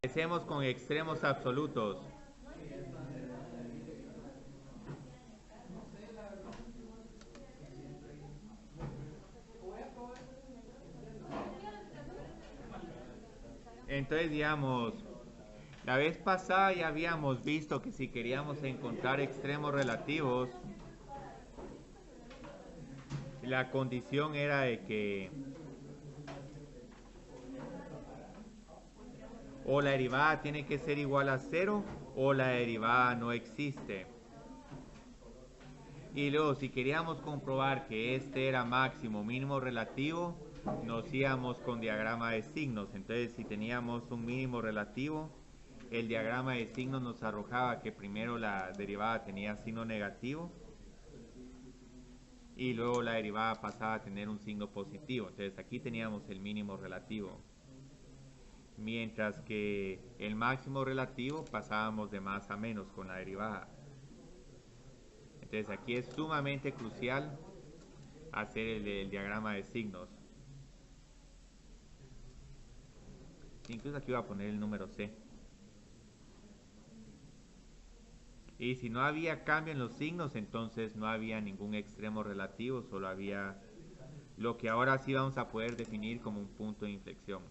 Empecemos con extremos absolutos. Entonces, digamos, la vez pasada ya habíamos visto que si queríamos encontrar extremos relativos, la condición era de que o la derivada tiene que ser igual a cero o la derivada no existe. Y luego, si queríamos comprobar que este era máximo mínimo relativo, nos íbamos con diagrama de signos. Entonces, si teníamos un mínimo relativo, el diagrama de signos nos arrojaba que primero la derivada tenía signo negativo y luego la derivada pasaba a tener un signo positivo. Entonces, aquí teníamos el mínimo relativo. Mientras que el máximo relativo pasábamos de más a menos con la derivada. Entonces, aquí es sumamente crucial hacer el diagrama de signos. Incluso aquí voy a poner el número C. Y si no había cambio en los signos, entonces no había ningún extremo relativo, solo había lo que ahora sí vamos a poder definir como un punto de inflexión.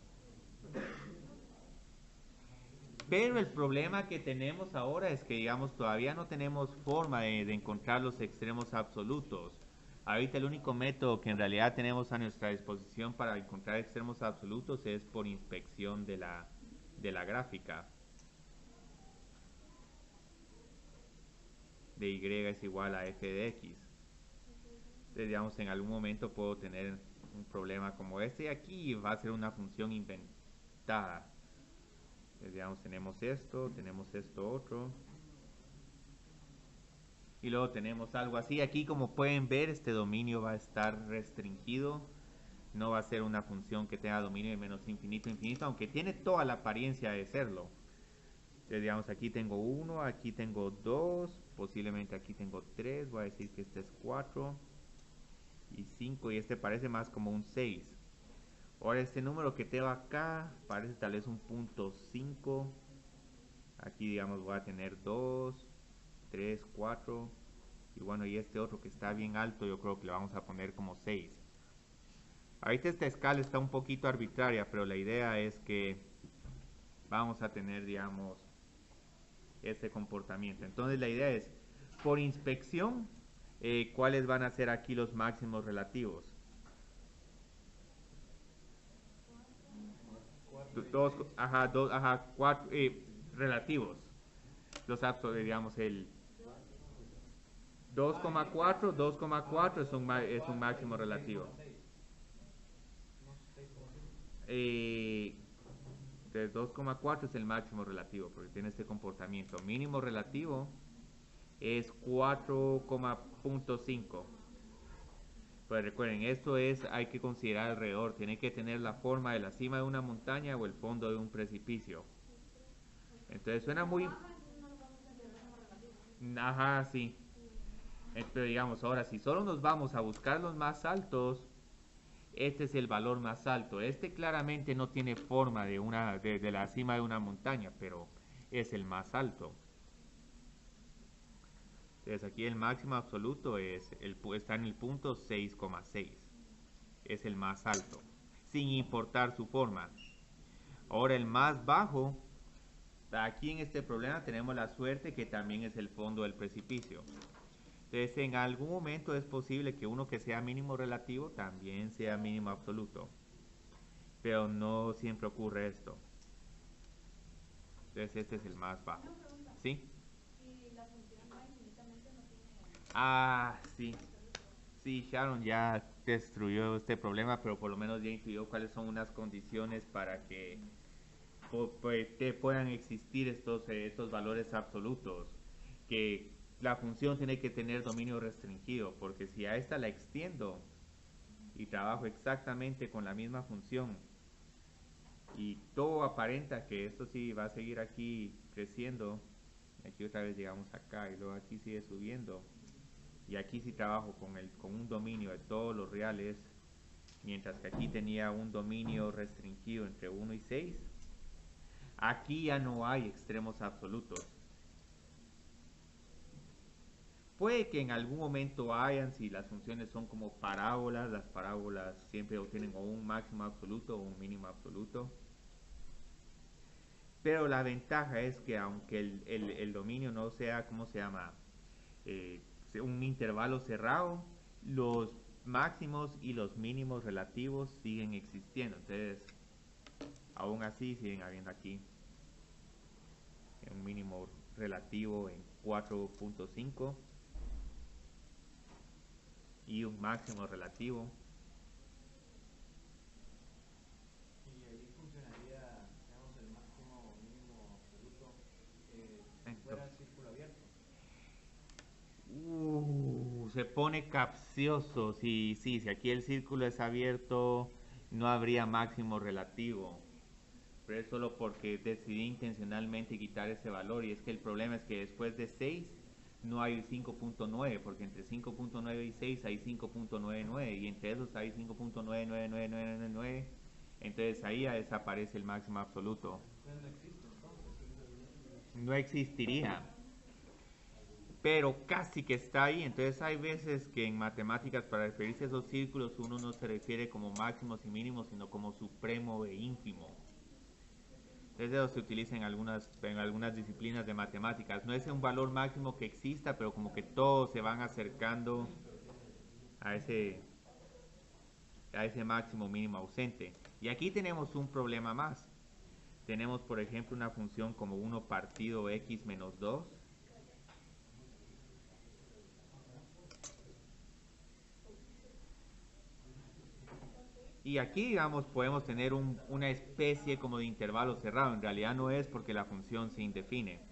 Pero el problema que tenemos ahora es que, digamos, todavía no tenemos forma de encontrar los extremos absolutos. Ahorita el único método que en realidad tenemos a nuestra disposición para encontrar extremos absolutos es por inspección de la gráfica. De y es igual a f de x. Entonces, digamos, en algún momento puedo tener un problema como este y aquí va a ser una función inventada. Entonces, digamos, tenemos esto otro. Y luego tenemos algo así. Aquí, como pueden ver, este dominio va a estar restringido. No va a ser una función que tenga dominio de menos infinito a infinito, aunque tiene toda la apariencia de serlo. Entonces, digamos, aquí tengo 1, aquí tengo 2, posiblemente aquí tengo 3, voy a decir que este es 4 y 5 y este parece más como un 6. Ahora este número que tengo acá parece tal vez un punto 5. Aquí, digamos, voy a tener 2, 3, 4. Y bueno, y este otro que está bien alto, yo creo que le vamos a poner como 6. Ahorita esta escala está un poquito arbitraria, pero la idea es que vamos a tener, digamos, este comportamiento. Entonces la idea es, por inspección, ¿cuáles van a ser aquí los máximos relativos? Cuatro relativos. Los aptos, digamos, el 2,4 es un máximo relativo. Eh, Entonces 2,4 es el máximo relativo porque tiene este comportamiento. Mínimo relativo es 4,5. Pues recuerden, esto es, hay que considerar alrededor. Tiene que tener la forma de la cima de una montaña o el fondo de un precipicio. Entonces suena muy... Ajá, sí. Pero digamos, ahora si solo nos vamos a buscar los más altos, este es el valor más alto. Este claramente no tiene forma de la cima de una montaña, pero es el más alto. Entonces aquí el máximo absoluto está en el punto 6,6. Es el más alto, sin importar su forma. Ahora el más bajo, aquí en este problema tenemos la suerte que también es el fondo del precipicio. Entonces en algún momento es posible que uno que sea mínimo relativo también sea mínimo absoluto. Pero no siempre ocurre esto. Entonces este es el más bajo. ¿Sí? Ah, sí. Sí, Sharon ya destruyó este problema, pero por lo menos ya intuyó cuáles son unas condiciones para que puedan existir estos valores absolutos. Que la función tiene que tener dominio restringido, porque si a esta la extiendo y trabajo exactamente con la misma función y todo aparenta que esto sí va a seguir aquí creciendo, aquí otra vez llegamos acá y luego aquí sigue subiendo, y aquí sí trabajo con un dominio de todos los reales, mientras que aquí tenía un dominio restringido entre 1 y 6. Aquí ya no hay extremos absolutos. Puede que en algún momento hayan, si las funciones son como parábolas, las parábolas siempre obtienen o un máximo absoluto o un mínimo absoluto. Pero la ventaja es que aunque el dominio no sea, ¿cómo se llama? Eh, un intervalo cerrado, los máximos y los mínimos relativos siguen existiendo. Entonces, aún así siguen habiendo aquí un mínimo relativo en 4.5 y un máximo relativo. Y ahí funcionaría, digamos, el máximo o mínimo absoluto si fuera Entonces, círculo abierto. se pone capcioso. Si aquí el círculo es abierto, no habría máximo relativo. Pero es solo porque decidí intencionalmente quitar ese valor. Y es que el problema es que después de 6 no hay 5.9, porque entre 5.9 y 6 hay 5.99 y entre esos hay 5.99999. Entonces ahí ya desaparece el máximo absoluto. Entonces no existe entonces. No existiría, pero casi que está ahí. Entonces hay veces que en matemáticas para referirse a esos círculos uno no se refiere como máximos y mínimos, sino como supremo e ínfimo. Entonces eso se utiliza en algunas disciplinas de matemáticas. No es un valor máximo que exista, pero como que todos se van acercando a ese máximo mínimo ausente. Y aquí tenemos un problema más. Tenemos, por ejemplo, una función como 1 partido x menos 2. Y aquí, digamos, podemos tener una especie como de intervalo cerrado. En realidad no es porque la función se indefine.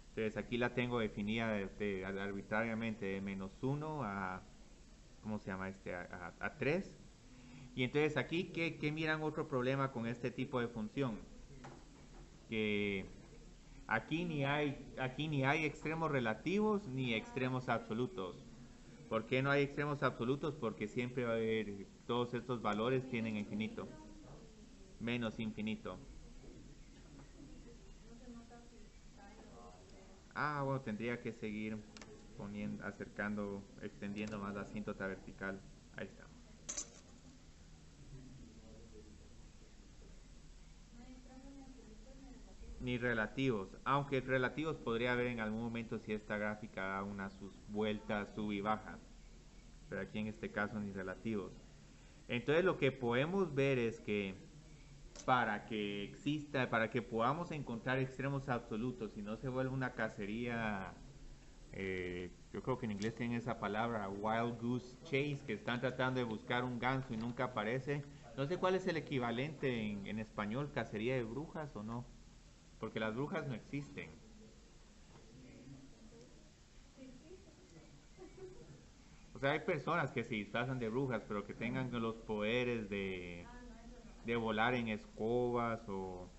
Entonces aquí la tengo definida arbitrariamente de -1 a, ¿cómo se llama este? A 3. Y entonces aquí, ¿qué miran otro problema con este tipo de función? Que aquí ni hay extremos relativos ni extremos absolutos. ¿Por qué no hay extremos absolutos? Porque siempre va a haber, todos estos valores tienen infinito, menos infinito. Bueno, tendría que seguir acercando, extendiendo más la asíntota vertical. Ahí está. Ni relativos, aunque relativos podría haber en algún momento si esta gráfica da unas sus vueltas, sube y baja, pero aquí en este caso ni relativos. Entonces lo que podemos ver es que para que podamos encontrar extremos absolutos y no se vuelva una cacería, yo creo que en inglés tienen esa palabra, wild goose chase, que están tratando de buscar un ganso y nunca aparece. No sé cuál es el equivalente en español, cacería de brujas o no, porque las brujas no existen. O sea, hay personas que se disfrazan de brujas, pero que tengan los poderes de volar en escobas o...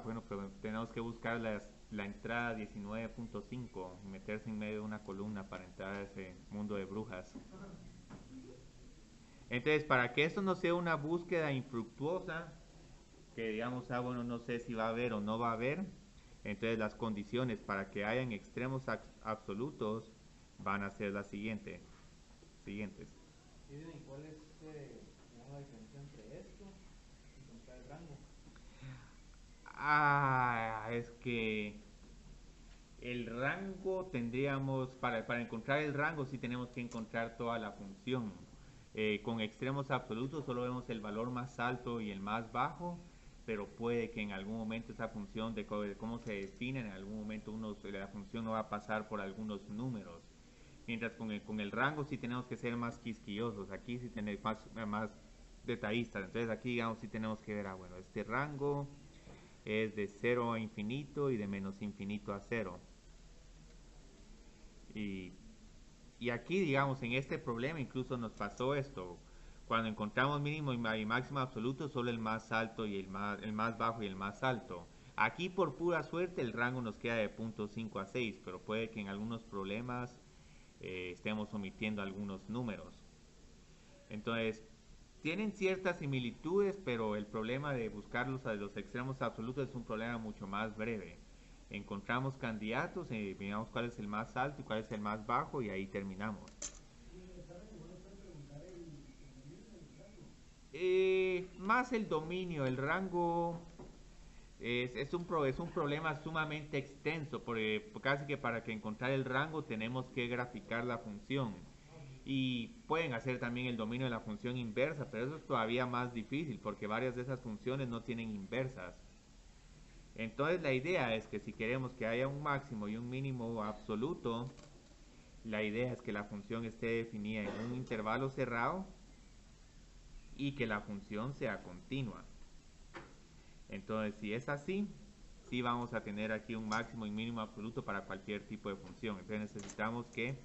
Bueno, pero tenemos que buscar la entrada 19.5 y meterse en medio de una columna para entrar a ese mundo de brujas. Entonces, para que esto no sea una búsqueda infructuosa, que digamos, bueno, no sé si va a haber o no va a haber, entonces las condiciones para que hayan extremos absolutos van a ser las siguientes. ¿Y cuál es, digamos, la diferencia entre esto y encontrar el rango? Es que el rango para encontrar el rango sí tenemos que encontrar toda la función. Con extremos absolutos solo vemos el valor más alto y el más bajo, pero puede que en algún momento esa función de cómo se define, en algún momento la función no va a pasar por algunos números. Mientras con el rango sí tenemos que ser más quisquillosos, aquí sí tenemos más detallistas. Entonces aquí digamos sí tenemos que ver, bueno, este rango es de 0 a infinito y de menos infinito a 0. Y, y aquí, digamos, en este problema incluso nos pasó esto. Cuando encontramos mínimo y máximo absoluto, solo el más alto y el más bajo y el más alto. Aquí por pura suerte el rango nos queda de 0.5 a 6, pero puede que en algunos problemas estemos omitiendo algunos números. Entonces, tienen ciertas similitudes, pero el problema de buscarlos a los extremos absolutos es un problema mucho más breve. Encontramos candidatos, miramos cuál es el más alto y cuál es el más bajo y ahí terminamos. Más el dominio, el rango es un problema sumamente extenso, porque casi que para que encontrar el rango tenemos que graficar la función. Y pueden hacer también el dominio de la función inversa, pero eso es todavía más difícil porque varias de esas funciones no tienen inversas. Entonces la idea es que si queremos que haya un máximo y un mínimo absoluto, la idea es que la función esté definida en un intervalo cerrado y que la función sea continua. Entonces si es así, sí vamos a tener aquí un máximo y mínimo absoluto para cualquier tipo de función. Entonces necesitamos que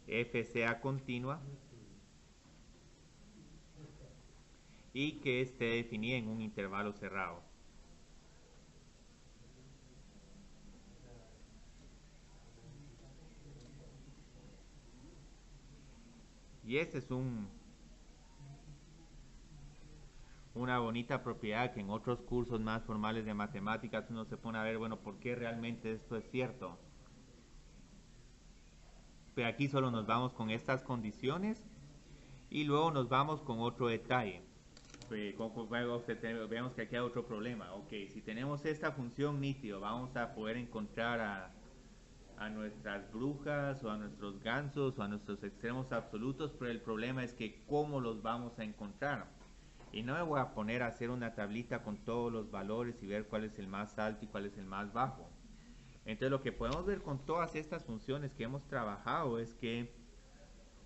f sea continua y que esté definida en un intervalo cerrado. Y este es una bonita propiedad que en otros cursos más formales de matemáticas uno se pone a ver, bueno, ¿por qué realmente esto es cierto? Pero aquí solo nos vamos con estas condiciones y luego nos vamos con otro detalle. Veamos que aquí hay otro problema. Ok, si tenemos esta función nítido, vamos a poder encontrar a nuestras brujas o a nuestros gansos o a nuestros extremos absolutos, pero el problema es que ¿cómo los vamos a encontrar? Y no me voy a poner a hacer una tablita con todos los valores y ver cuál es el más alto y cuál es el más bajo. Entonces lo que podemos ver con todas estas funciones que hemos trabajado es que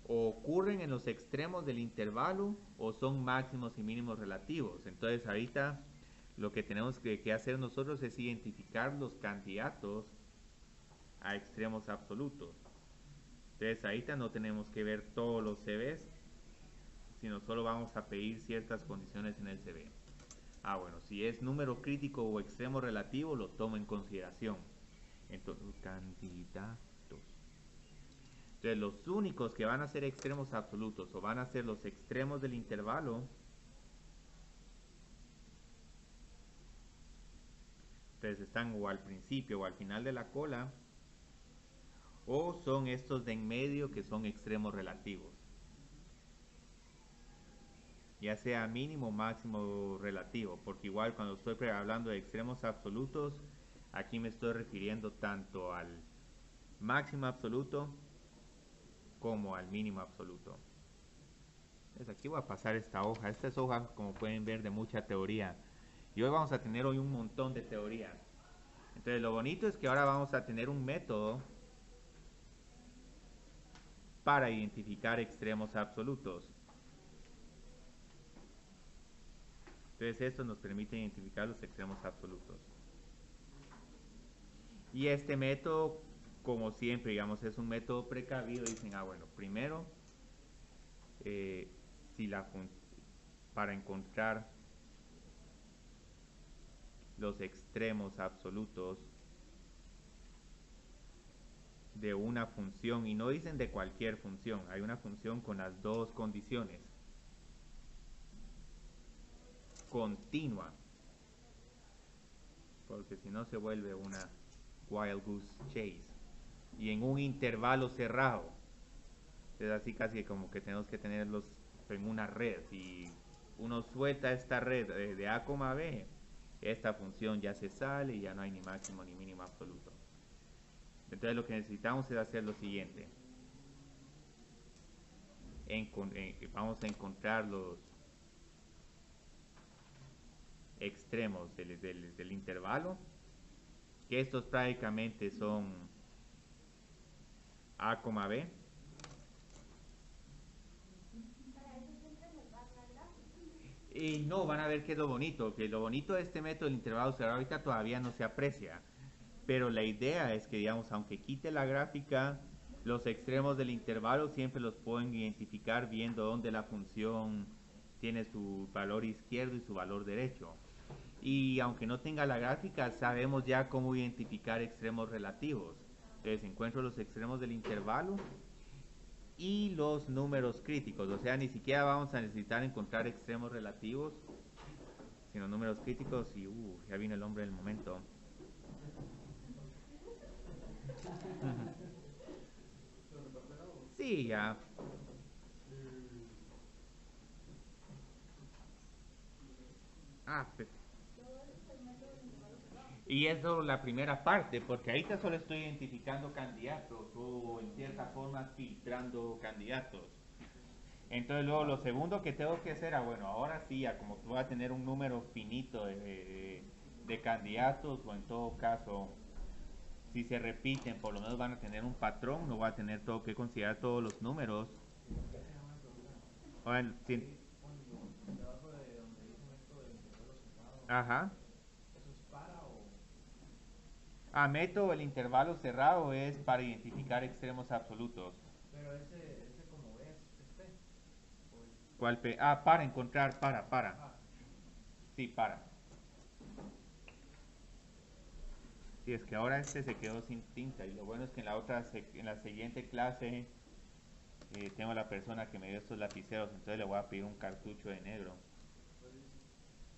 o ocurren en los extremos del intervalo o son máximos y mínimos relativos. Entonces ahorita lo que tenemos que hacer nosotros es identificar los candidatos a extremos absolutos. Entonces ahorita no tenemos que ver todos los CVs, sino solo vamos a pedir ciertas condiciones en el CV. Bueno, si es número crítico o extremo relativo, lo tomo en consideración. Entonces, candidatos. Entonces, los únicos que van a ser extremos absolutos o van a ser los extremos del intervalo, entonces están o al principio o al final de la cola, o son estos de en medio que son extremos relativos. Ya sea mínimo, máximo, relativo, porque igual cuando estoy hablando de extremos absolutos, aquí me estoy refiriendo tanto al máximo absoluto como al mínimo absoluto. Entonces aquí voy a pasar esta hoja. Esta es hoja, como pueden ver, de mucha teoría. Y hoy vamos a tener un montón de teoría. Entonces lo bonito es que ahora vamos a tener un método para identificar extremos absolutos. Entonces esto nos permite identificar los extremos absolutos. Y este método, como siempre, digamos, es un método precavido. Dicen, bueno, primero, para encontrar los extremos absolutos de una función, y no dicen de cualquier función, hay una función con las dos condiciones. Continua, porque si no se vuelve una wild goose chase, y en un intervalo cerrado. Es así casi como que tenemos que tenerlos en una red. Si uno suelta esta red de A, B, esta función ya se sale y ya no hay ni máximo ni mínimo absoluto. Entonces lo que necesitamos es hacer lo siguiente. Vamos a encontrar los extremos del intervalo, que estos prácticamente son A, B. Y no, van a ver qué es lo bonito, que lo bonito de este método del intervalo cerrado ahorita todavía no se aprecia, pero la idea es que, digamos, aunque quite la gráfica, los extremos del intervalo siempre los pueden identificar viendo dónde la función tiene su valor izquierdo y su valor derecho. Y aunque no tenga la gráfica, sabemos ya cómo identificar extremos relativos. Entonces encuentro los extremos del intervalo y los números críticos. O sea, ni siquiera vamos a necesitar encontrar extremos relativos, sino números críticos y ya viene el hombre del momento. Sí, ya. Ah, y es solo la primera parte, porque ahorita solo estoy identificando candidatos o en cierta forma filtrando candidatos. Entonces luego lo segundo que tengo que hacer, bueno, ahora sí, ya como voy a tener un número finito de candidatos, o en todo caso, si se repiten, por lo menos van a tener un patrón, no voy a tener todo que considerar todos los números. Bueno, sí. Debajo de donde dice método del intervalo cerrado, Ajá. ¿eso es para o...? Método el intervalo cerrado es para identificar extremos absolutos. Pero ese como ves, este, o el... ¿Cuál para encontrar, para. Ah, Sí, para. Sí, es que ahora este se quedó sin tinta y lo bueno es que en la siguiente clase tengo la persona que me dio estos lapiceros, entonces le voy a pedir un cartucho de negro.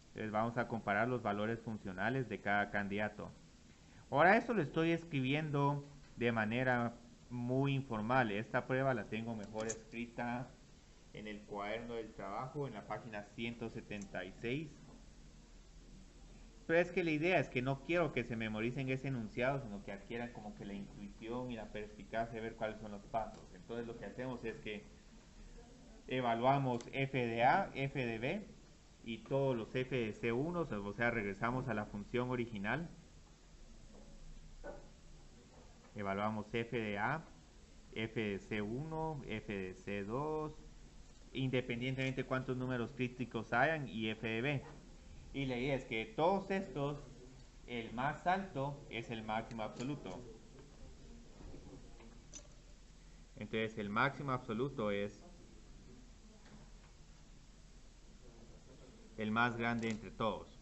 Entonces vamos a comparar los valores funcionales de cada candidato. Ahora esto lo estoy escribiendo de manera muy informal. Esta prueba la tengo mejor escrita en el cuaderno del trabajo, en la página 176. Pero es que la idea es que no quiero que se memoricen ese enunciado, sino que adquieran como que la intuición y la perspicacia de ver cuáles son los pasos. Entonces lo que hacemos es que evaluamos f de a, f de b y todos los f de c1, o sea, regresamos a la función original. Evaluamos f de a, f de c1, f de c2, independientemente de cuántos números críticos hayan, y f de b. Y la idea es que de todos estos, el más alto es el máximo absoluto. Entonces el máximo absoluto es el más grande entre todos.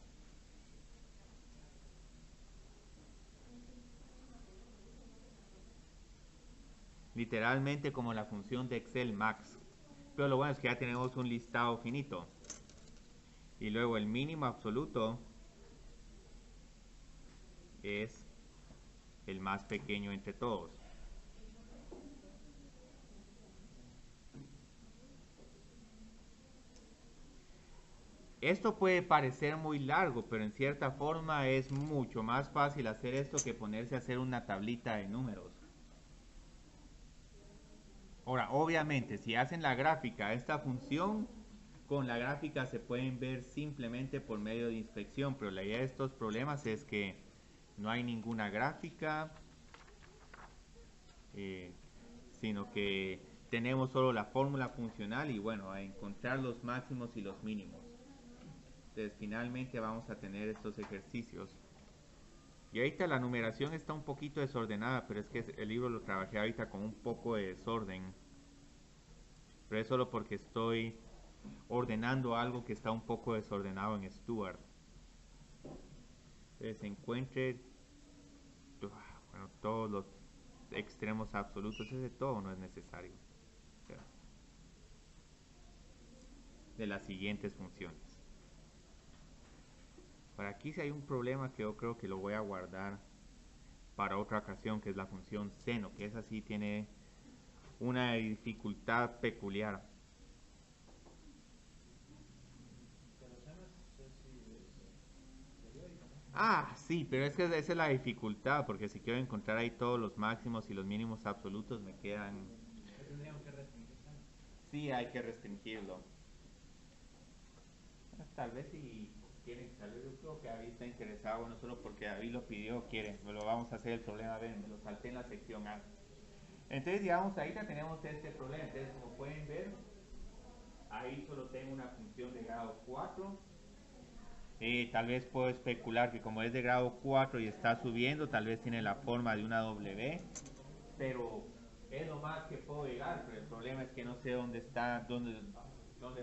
Literalmente como la función de Excel max. Pero lo bueno es que ya tenemos un listado finito. Y luego el mínimo absoluto es el más pequeño entre todos. Esto puede parecer muy largo, pero en cierta forma es mucho más fácil hacer esto que ponerse a hacer una tablita de números. Ahora, obviamente, si hacen la gráfica a esta función, con la gráfica se pueden ver simplemente por medio de inspección, pero la idea de estos problemas es que no hay ninguna gráfica, sino que tenemos solo la fórmula funcional y bueno, a encontrar los máximos y los mínimos. Entonces finalmente vamos a tener estos ejercicios. Y ahorita la numeración está un poquito desordenada, pero es que el libro lo trabajé ahorita con un poco de desorden. Pero es solo porque estoy ordenando algo que está un poco desordenado en Stuart. Entonces encuentre bueno, todos los extremos absolutos, ese todo no es necesario. O sea, de las siguientes funciones. Por aquí sí hay un problema que yo creo que lo voy a guardar para otra ocasión, que es la función seno, que esa sí tiene una dificultad peculiar. pero seno es periódico, ¿no? Ah, sí, pero es que esa es la dificultad, porque si quiero encontrar ahí todos los máximos y los mínimos absolutos me quedan... ¿Qué tendríamos que restringir seno? Sí, hay que restringirlo. Tal vez si quieren, tal vez yo creo que David está interesado, no solo porque David lo pidió, quiere, lo vamos a hacer el problema, ven, me lo salté en la sección A. Entonces, digamos, ahí ya tenemos este problema, entonces como pueden ver, ahí solo tengo una función de grado 4. Tal vez puedo especular que como es de grado 4 y está subiendo, tal vez tiene la forma de una W, pero es lo más que puedo llegar, pero el problema es que no sé dónde está, dónde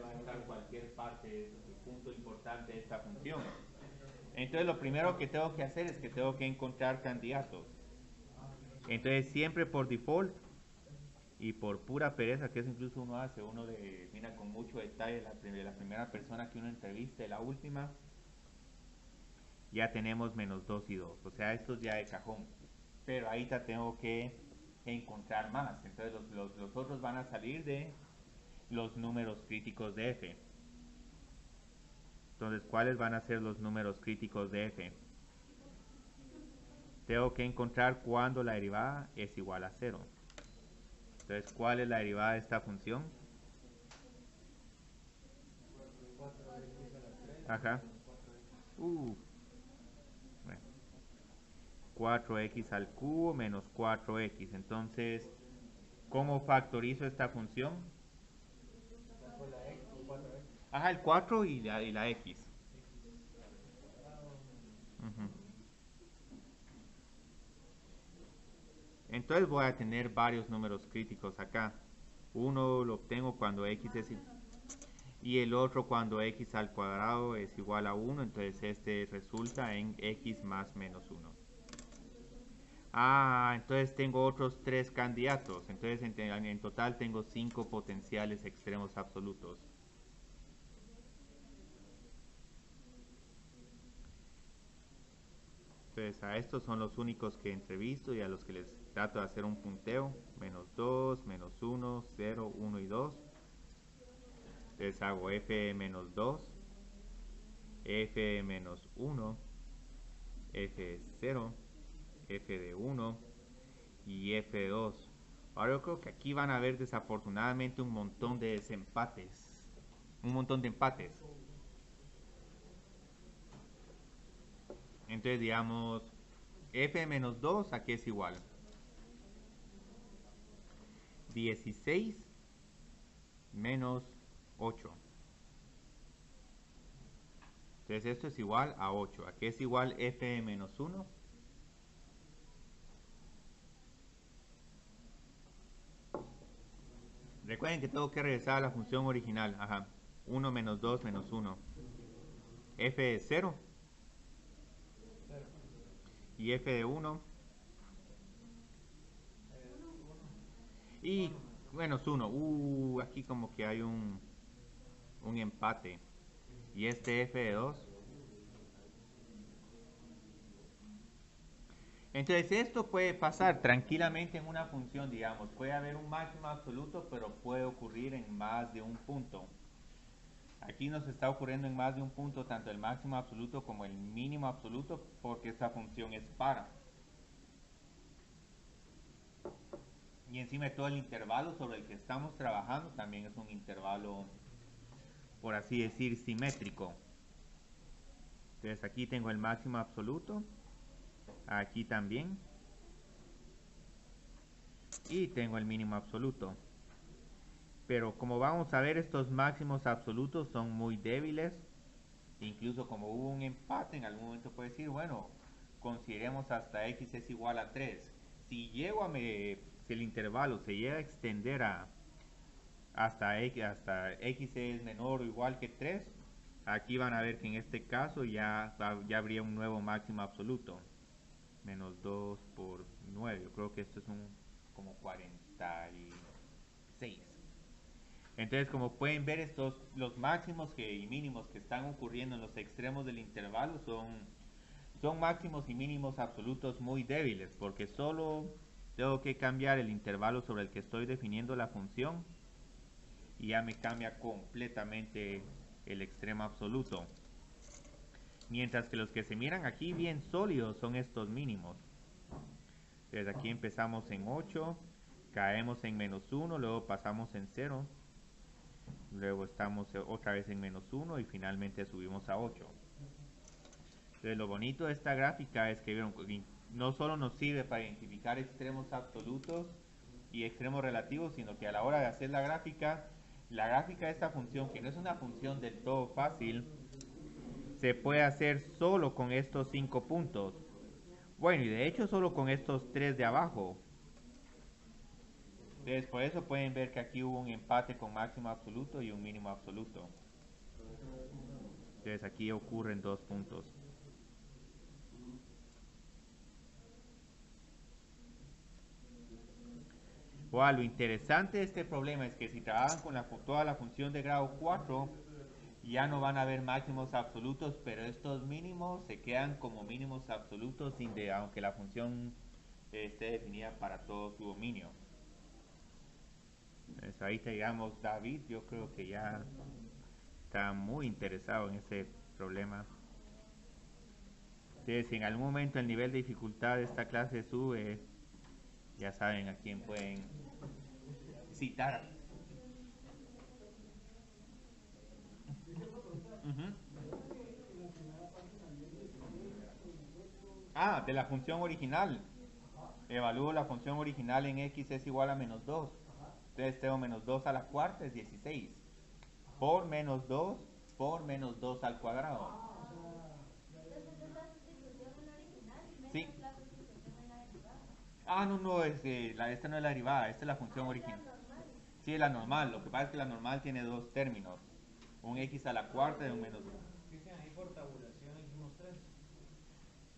va a estar cualquier parte, ese es el punto importante de esta función. Entonces lo primero que tengo que hacer es que tengo que encontrar candidatos. Entonces siempre por default Y por pura pereza, que eso incluso uno hace, uno le mira con mucho detalle la primera persona que uno entreviste, la última, ya tenemos menos 2 y 2. O sea, esto es ya de cajón. Pero ahí ya tengo que encontrar más. Entonces los otros van a salir de los números críticos de f. Entonces, ¿cuáles van a ser los números críticos de f? Tengo que encontrar cuando la derivada es igual a 0. Entonces, ¿cuál es la derivada de esta función? Ajá. Bueno. 4x al cubo menos 4x. Entonces, ¿cómo factorizo esta función? Ajá, el 4 y la x. Uh-huh. Entonces voy a tener varios números críticos acá. Uno lo obtengo cuando x es y el otro cuando x al cuadrado es igual a 1, entonces este resulta en x más menos 1. Ah, entonces tengo otros 3 candidatos, entonces en total tengo 5 potenciales extremos absolutos. Entonces a estos son los únicos que he entrevisto y a los que les trato de hacer un punteo. Menos 2, menos 1, 0, 1 y 2. Entonces hago f de menos 2, f de menos 1, f de 0, f de 1 y f de 2. Ahora yo creo que aquí van a haber desafortunadamente un montón de desempates. Un montón de empates. Entonces digamos, f de menos 2, ¿a qué es igual? 16 menos 8. Entonces esto es igual a 8. ¿A qué es igual f de menos 1? Recuerden que tengo que regresar a la función original. Ajá. 1 menos 2 menos 1. F de 0. Y f de 1. Y menos 1. Aquí como que hay un empate. Y este f de 2. Entonces esto puede pasar tranquilamente en una función, digamos. Puede haber un máximo absoluto, pero puede ocurrir en más de un punto. Aquí nos está ocurriendo en más de un punto tanto el máximo absoluto como el mínimo absoluto porque esta función es para. Y encima de todo el intervalo sobre el que estamos trabajando también es un intervalo, por así decir, simétrico. Entonces aquí tengo el máximo absoluto, aquí también, y tengo el mínimo absoluto. Pero como vamos a ver, estos máximos absolutos son muy débiles. Incluso como hubo un empate, en algún momento puede decir, bueno, consideremos hasta x es igual a 3. Si si el intervalo se llega a extender hasta x es menor o igual que 3, aquí van a ver que en este caso ya habría un nuevo máximo absoluto. Menos 2 por 9. Yo creo que esto es como 46. Entonces, como pueden ver, los máximos y mínimos que están ocurriendo en los extremos del intervalo son máximos y mínimos absolutos muy débiles, porque solo tengo que cambiar el intervalo sobre el que estoy definiendo la función y ya me cambia completamente el extremo absoluto. Mientras que los que se miran aquí bien sólidos son estos mínimos. Entonces aquí empezamos en 8, caemos en menos 1, luego pasamos en 0, luego estamos otra vez en menos 1 y finalmente subimos a 8. Entonces lo bonito de esta gráfica es que no solo nos sirve para identificar extremos absolutos y extremos relativos, sino que a la hora de hacer la gráfica de esta función, que no es una función del todo fácil, se puede hacer solo con estos 5 puntos. Bueno, y de hecho solo con estos 3 de abajo. Entonces por eso pueden ver que aquí hubo un empate con máximo absoluto y un mínimo absoluto. Entonces aquí ocurren 2 puntos. Wow, lo interesante de este problema es que si trabajan con toda la función de grado 4, ya no van a haber máximos absolutos, pero estos mínimos se quedan como mínimos absolutos aunque la función esté definida para todo su dominio. Entonces, ahí digamos David, yo creo que ya está muy interesado en ese problema. Entonces, si en algún momento el nivel de dificultad de esta clase sube, ya saben a quién pueden citar. Uh-huh. Ah, de la función original. Evalúo la función original en x es igual a menos 2. Entonces tengo menos 2 a la cuarta es 16. Por menos 2 por menos 2 al cuadrado. Sí. Ah, no, esta no es la derivada, esta es la función original. Sí, es la normal. Lo que pasa es que la normal tiene dos términos. Un x a la cuarta y un menos 2. Cristian, ahí por tabulación hicimos 3.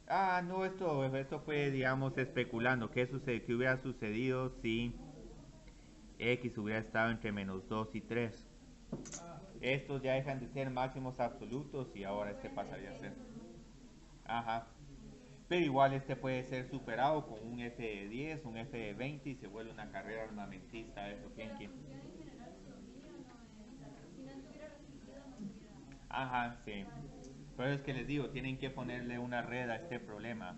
Ah, no, esto fue, digamos, especulando. ¿Qué hubiera sucedido si x hubiera estado entre menos 2 y 3? Estos ya dejan de ser máximos absolutos y ahora este pasaría a ser. Ajá. Pero igual este puede ser superado con un f de 10, un f de 20 y se vuelve una carrera armamentista. Eso, ¿quién? Ajá, sí. Por eso es que les digo, tienen que ponerle una red a este problema.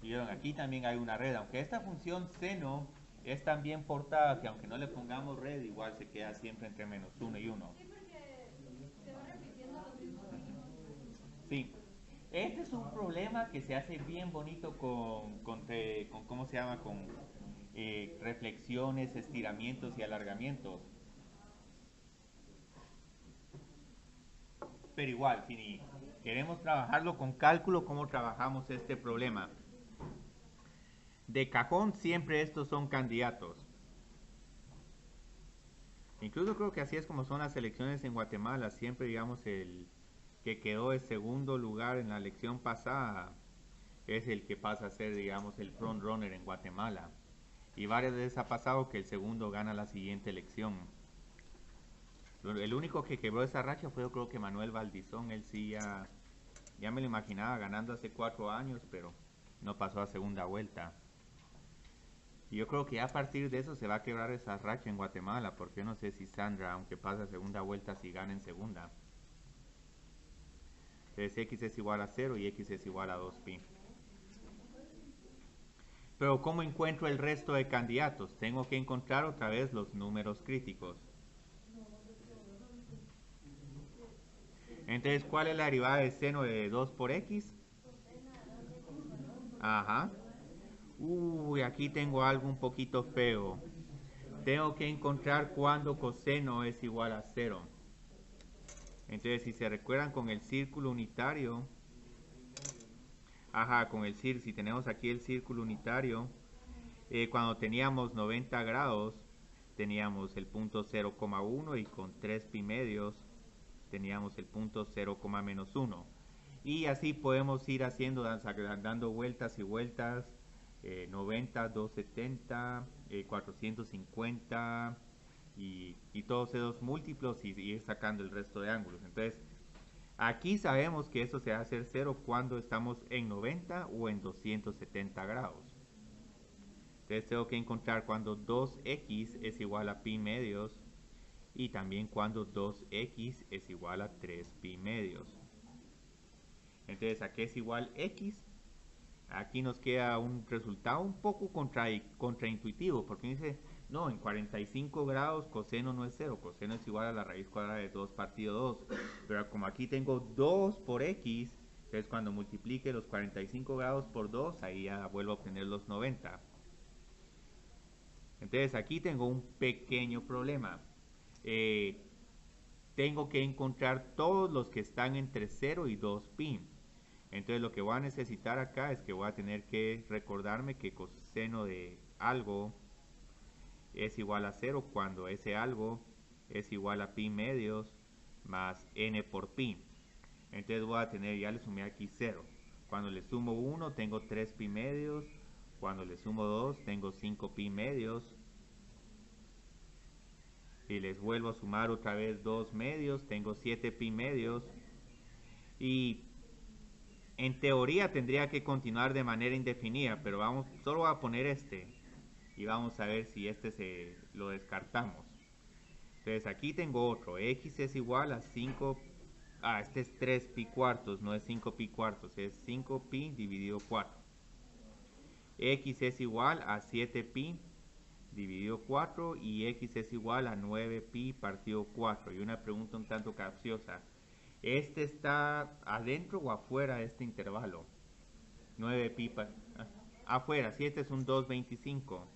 Y vieron, aquí también hay una red, aunque esta función seno es tan bien portada que aunque no le pongamos red, igual se queda siempre entre menos 1 y 1. Sí. Este es un problema que se hace bien bonito con ¿cómo se llama? Con reflexiones, estiramientos y alargamientos. Pero igual, si queremos trabajarlo con cálculo, ¿cómo trabajamos este problema? De cajón siempre estos son candidatos. Incluso creo que así es como son las elecciones en Guatemala. Siempre, digamos, el que quedó de segundo lugar en la elección pasada es el que pasa a ser, digamos, el front runner en Guatemala. Y varias veces ha pasado que el segundo gana la siguiente elección. El único que quebró esa racha fue, yo creo que Manuel Valdizón. Él sí ya me lo imaginaba ganando hace 4 años, pero no pasó a segunda vuelta. Y yo creo que a partir de eso se va a quebrar esa racha en Guatemala, porque yo no sé si Sandra, aunque pase a segunda vuelta, si gana en segunda. Entonces x es igual a 0 y x es igual a 2pi. Pero ¿cómo encuentro el resto de candidatos? Tengo que encontrar otra vez los números críticos. Entonces, ¿cuál es la derivada de seno de 2 por x? Ajá. Uy, aquí tengo algo un poquito feo. Tengo que encontrar cuándo coseno es igual a 0. Entonces, si se recuerdan con el círculo unitario, ajá, si tenemos aquí el círculo unitario, cuando teníamos 90 grados, teníamos el punto 0,1 y con 3 pi medios teníamos el punto 0,-1. Y así podemos ir haciendo, dando vueltas y vueltas, 90, 270, 450 y todos esos múltiplos y ir sacando el resto de ángulos. Entonces, aquí sabemos que eso se va a hacer 0 cuando estamos en 90 o en 270 grados. Entonces tengo que encontrar cuando 2x es igual a pi medios y también cuando 2x es igual a 3 pi medios. Entonces, ¿a qué es igual x? Aquí nos queda un resultado un poco contraintuitivo, porque dice, no, en 45 grados coseno no es 0, coseno es igual a la raíz cuadrada de 2 partido 2. Pero como aquí tengo 2 por x, entonces cuando multiplique los 45 grados por 2, ahí ya vuelvo a obtener los 90. Entonces aquí tengo un pequeño problema. Tengo que encontrar todos los que están entre 0 y 2 pi. Entonces lo que voy a necesitar acá es que voy a tener que recordarme que coseno de algo es igual a 0 cuando ese algo es igual a pi medios más n por pi. Entonces voy a tener, ya le sumé aquí 0. Cuando le sumo 1 tengo 3 pi medios Cuando le sumo 2, tengo 5 pi medios. Y les vuelvo a sumar otra vez 2 medios, tengo 7 pi medios. Y en teoría tendría que continuar de manera indefinida, pero solo voy a poner este. Y vamos a ver si este lo descartamos. Entonces aquí tengo otro. X es igual a 5. Este es 3 pi cuartos, no es 5 pi cuartos, es 5 pi dividido 4. X es igual a 7 pi dividido 4 y X es igual a 9 pi partido 4. Y una pregunta un tanto capciosa. ¿Este está adentro o afuera de este intervalo? 9 pi afuera, si este es un 2.25.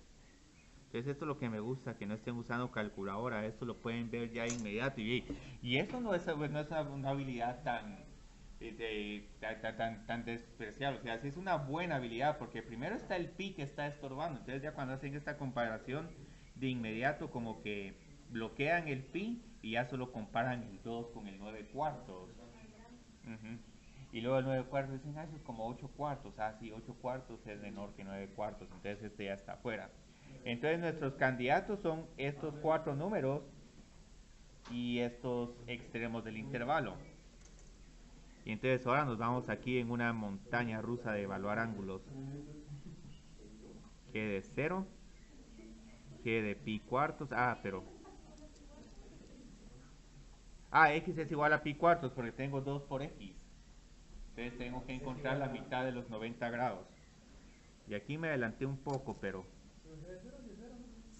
Entonces esto es lo que me gusta, que no estén usando calculadora, esto lo pueden ver ya inmediato. Y esto no es una habilidad tan despreciable, o sea, sí es una buena habilidad, porque primero está el pi que está estorbando, entonces ya cuando hacen esta comparación, de inmediato como que bloquean el pi y ya solo comparan el 2 con el 9 cuartos. Y luego el 9 cuartos dicen, eso es como 8 cuartos, sí, 8 cuartos es menor que 9 cuartos, entonces este ya está afuera. Entonces nuestros candidatos son estos 4 números y estos extremos del intervalo. Y entonces ahora nos vamos aquí en una montaña rusa de evaluar ángulos. G de 0, G de pi cuartos, pero... X es igual a pi cuartos porque tengo 2 por X. Entonces tengo que encontrar la mitad de los 90 grados. Y aquí me adelanté un poco, pero...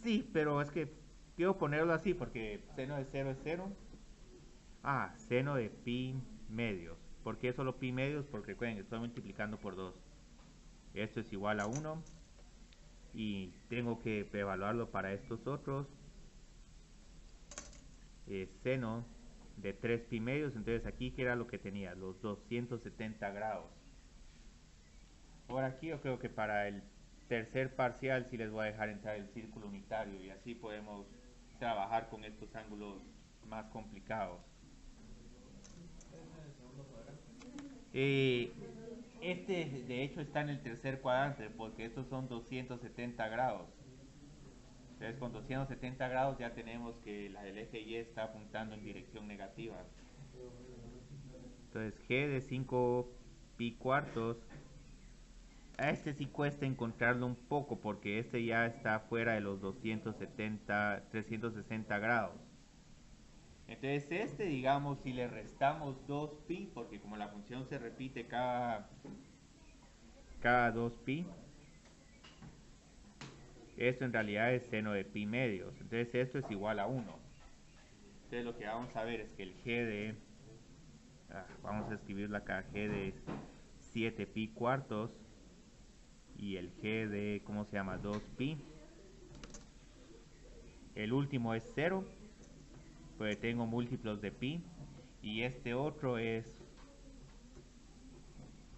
Sí, pero es que quiero ponerlo así porque seno de 0 es 0. Seno de pi medios. ¿Por qué solo pi medios? Porque recuerden, estoy multiplicando por 2. Esto es igual a 1. Y tengo que evaluarlo para estos otros. Seno de 3 pi medios. Entonces aquí, ¿qué era lo que tenía? Los 270 grados. Por aquí yo creo que para el tercer parcial sí les voy a dejar entrar el círculo unitario. Y así podemos trabajar con estos ángulos más complicados. Este de hecho está en el tercer cuadrante porque estos son 270 grados. Entonces con 270 grados ya tenemos que el eje Y está apuntando en dirección negativa. Entonces G de 5 pi cuartos. A este sí cuesta encontrarlo un poco porque este ya está fuera de los 360 grados. Entonces digamos, si le restamos 2pi, porque como la función se repite cada 2pi, esto en realidad es seno de pi medios. Entonces esto es igual a 1. Entonces lo que vamos a ver es que el G de... vamos a escribirlo acá, G de 7 pi cuartos y el G de, ¿cómo se llama? 2pi. El último es 0, pues tengo múltiplos de pi. Y este otro es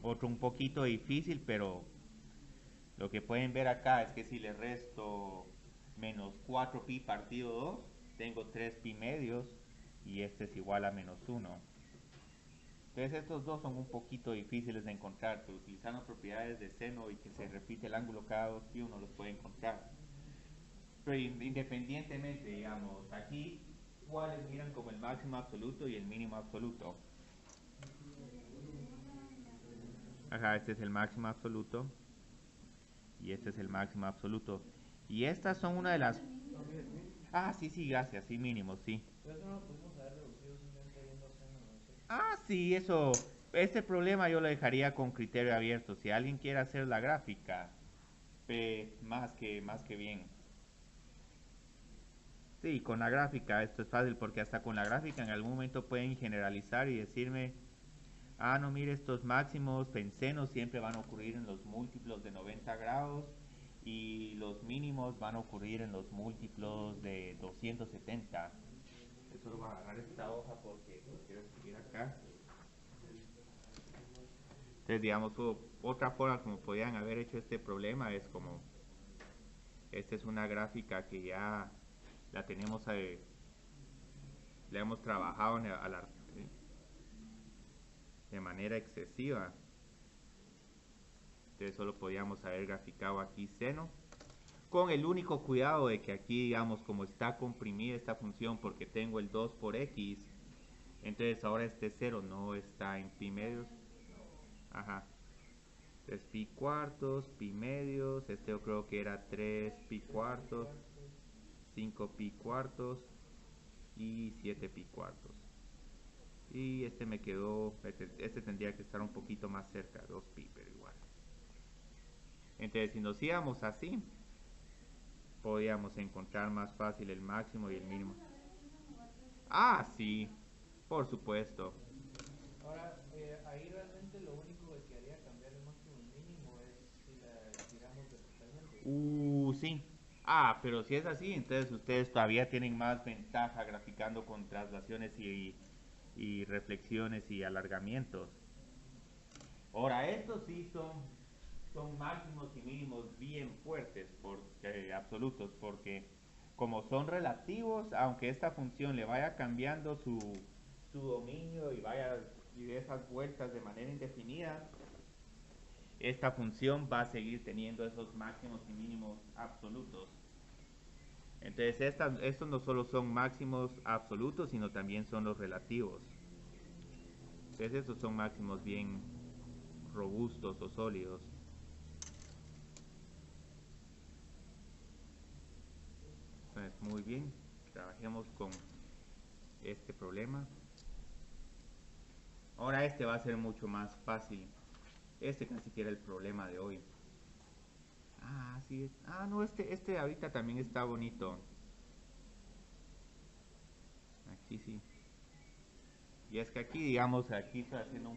otro un poquito difícil, pero lo que pueden ver acá es que si le resto menos 4pi partido 2, tengo 3pi medios y este es igual a menos 1. Entonces estos dos son un poquito difíciles de encontrar, pero utilizando propiedades de seno y que se repite el ángulo cada 2pi uno los puede encontrar. Pero independientemente, digamos, aquí cuáles miran como el máximo absoluto y el mínimo absoluto. Este es el máximo absoluto y este es el máximo absoluto. Y estas son una de las... sí, gracias, sí, mínimo, sí. Pero eso no lo pudimos haber deducido simplemente viendo seno, sí, eso... Este problema yo lo dejaría con criterio abierto. Si alguien quiere hacer la gráfica, más que bien. Sí, con la gráfica esto es fácil porque hasta con la gráfica en algún momento pueden generalizar y decirme, no, mire, estos máximos en seno siempre van a ocurrir en los múltiplos de 90 grados y los mínimos van a ocurrir en los múltiplos de 270. Eso lo voy a agarrar esta hoja porque lo quiero escribir acá. Entonces, digamos, otra forma como podían haber hecho este problema es como, esta es una gráfica que ya la tenemos, la hemos trabajado de manera excesiva. Entonces solo podíamos haber graficado aquí seno, con el único cuidado de que aquí, digamos, como está comprimida esta función porque tengo el 2 por x, entonces ahora este 0 no está en pi medios. Ajá. Entonces pi cuartos, pi medios, este yo creo que era 3 pi cuartos, 5 pi cuartos y 7 pi cuartos. Y este me quedó, este tendría que estar un poquito más cerca, 2 pi, pero igual. Entonces si nos íbamos así, podíamos encontrar más fácil el máximo y el mínimo. Ah, sí, por supuesto. Ahora, ahí realmente lo único que quedaría cambiar el máximo y mínimo es si la tiramos verticalmente. Sí. Ah, pero si es así, entonces ustedes todavía tienen más ventaja graficando con traslaciones y reflexiones y alargamientos. Ahora, estos sí son máximos y mínimos bien fuertes, porque, absolutos, porque como son relativos, aunque esta función le vaya cambiando su dominio y de esas vueltas de manera indefinida, esta función va a seguir teniendo esos máximos y mínimos absolutos. Entonces estos no solo son máximos absolutos, sino también son los relativos. Entonces estos son máximos bien robustos o sólidos. Entonces muy bien, trabajemos con este problema. Ahora este va a ser mucho más fácil. Este casi que era el problema de hoy. Ah, sí. Ah, no, este ahorita también está bonito. Aquí sí. Y es que aquí, digamos, aquí estoy haciendo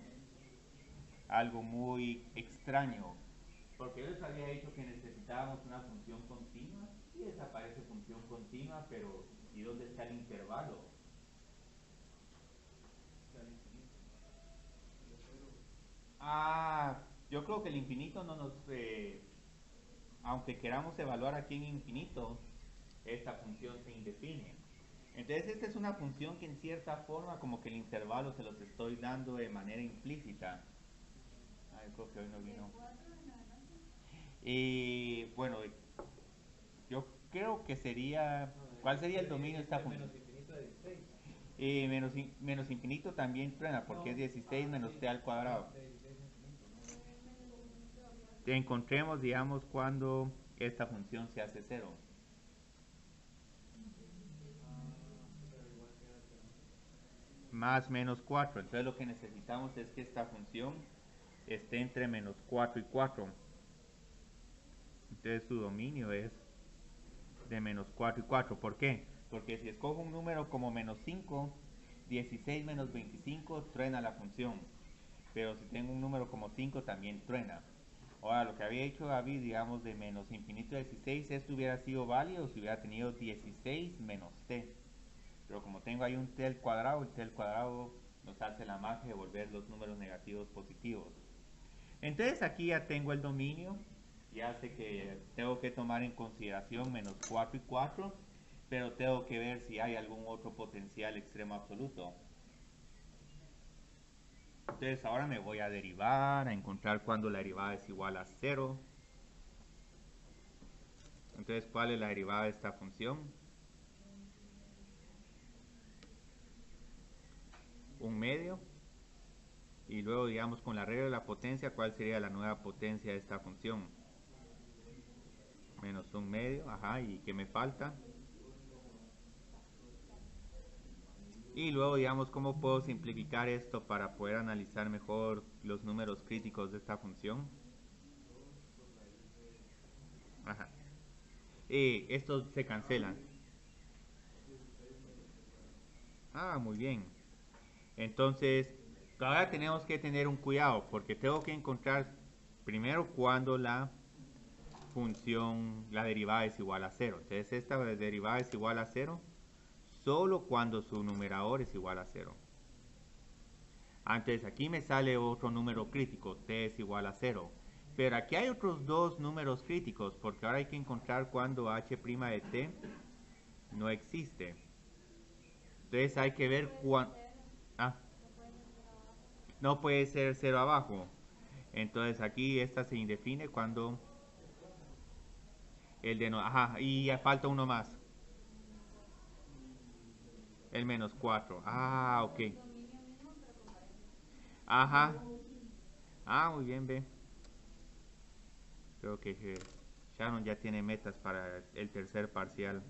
algo muy extraño. Porque yo les había dicho que necesitábamos una función continua. Y desaparece función continua, pero ¿y dónde está el intervalo? Está al infinito. De cero. Ah, yo creo que el infinito no nos... aunque queramos evaluar aquí en infinito, esta función se indefine. Entonces esta es una función que en cierta forma como que el intervalo se los estoy dando de manera implícita. Ah, yo creo que hoy no vino. Y bueno, yo creo que sería... No, de ¿Cuál sería el 16, dominio de esta función? menos infinito de 16. Menos infinito también truena porque es 16 menos Sí, t al cuadrado. de 16 infinito, ¿no? Encontremos, digamos, cuando esta función se hace cero. Pero igual queda cero. Más menos 4. Entonces lo que necesitamos es que esta función esté entre menos 4 y 4. Entonces su dominio es de menos 4 y 4. ¿Por qué? Porque si escojo un número como menos 5, 16 menos 25 truena la función. Pero si tengo un número como 5 también truena. Ahora, lo que había hecho David, digamos, de menos infinito a 16, esto hubiera sido válido si hubiera tenido 16 menos t. Pero como tengo ahí un t al cuadrado, el t al cuadrado nos hace la magia de volver los números negativos positivos. Entonces aquí ya tengo el dominio, ya sé que tengo que tomar en consideración menos 4 y 4, pero tengo que ver si hay algún otro potencial extremo absoluto. Entonces ahora me voy a derivar, a encontrar cuando la derivada es igual a 0. Entonces, ¿cuál es la derivada de esta función? Un medio. Y luego, digamos, con la regla de la potencia, ¿cuál sería la nueva potencia de esta función? Menos un medio, ajá, ¿y qué me falta? Y luego, digamos, ¿cómo puedo simplificar esto para poder analizar mejor los números críticos de esta función? Ajá. Y estos se cancelan. Ah, muy bien. Entonces, todavía tenemos que tener un cuidado porque tengo que encontrar primero cuando la función, la derivada es igual a 0. Entonces, esta derivada es igual a 0 solo cuando su numerador es igual a 0. Antes aquí me sale otro número crítico, t es igual a 0. Pero aquí hay otros dos números críticos, porque ahora hay que encontrar cuando h' de t no existe. Entonces hay que ver cuándo... Ah, no puede ser 0 abajo. Entonces aquí esta se indefine cuando el de no, ajá, y ya falta uno más, el menos 4. Ah, ok. Ajá. Ah, muy bien, ve. Creo que Sharon ya tiene metas para el tercer parcial.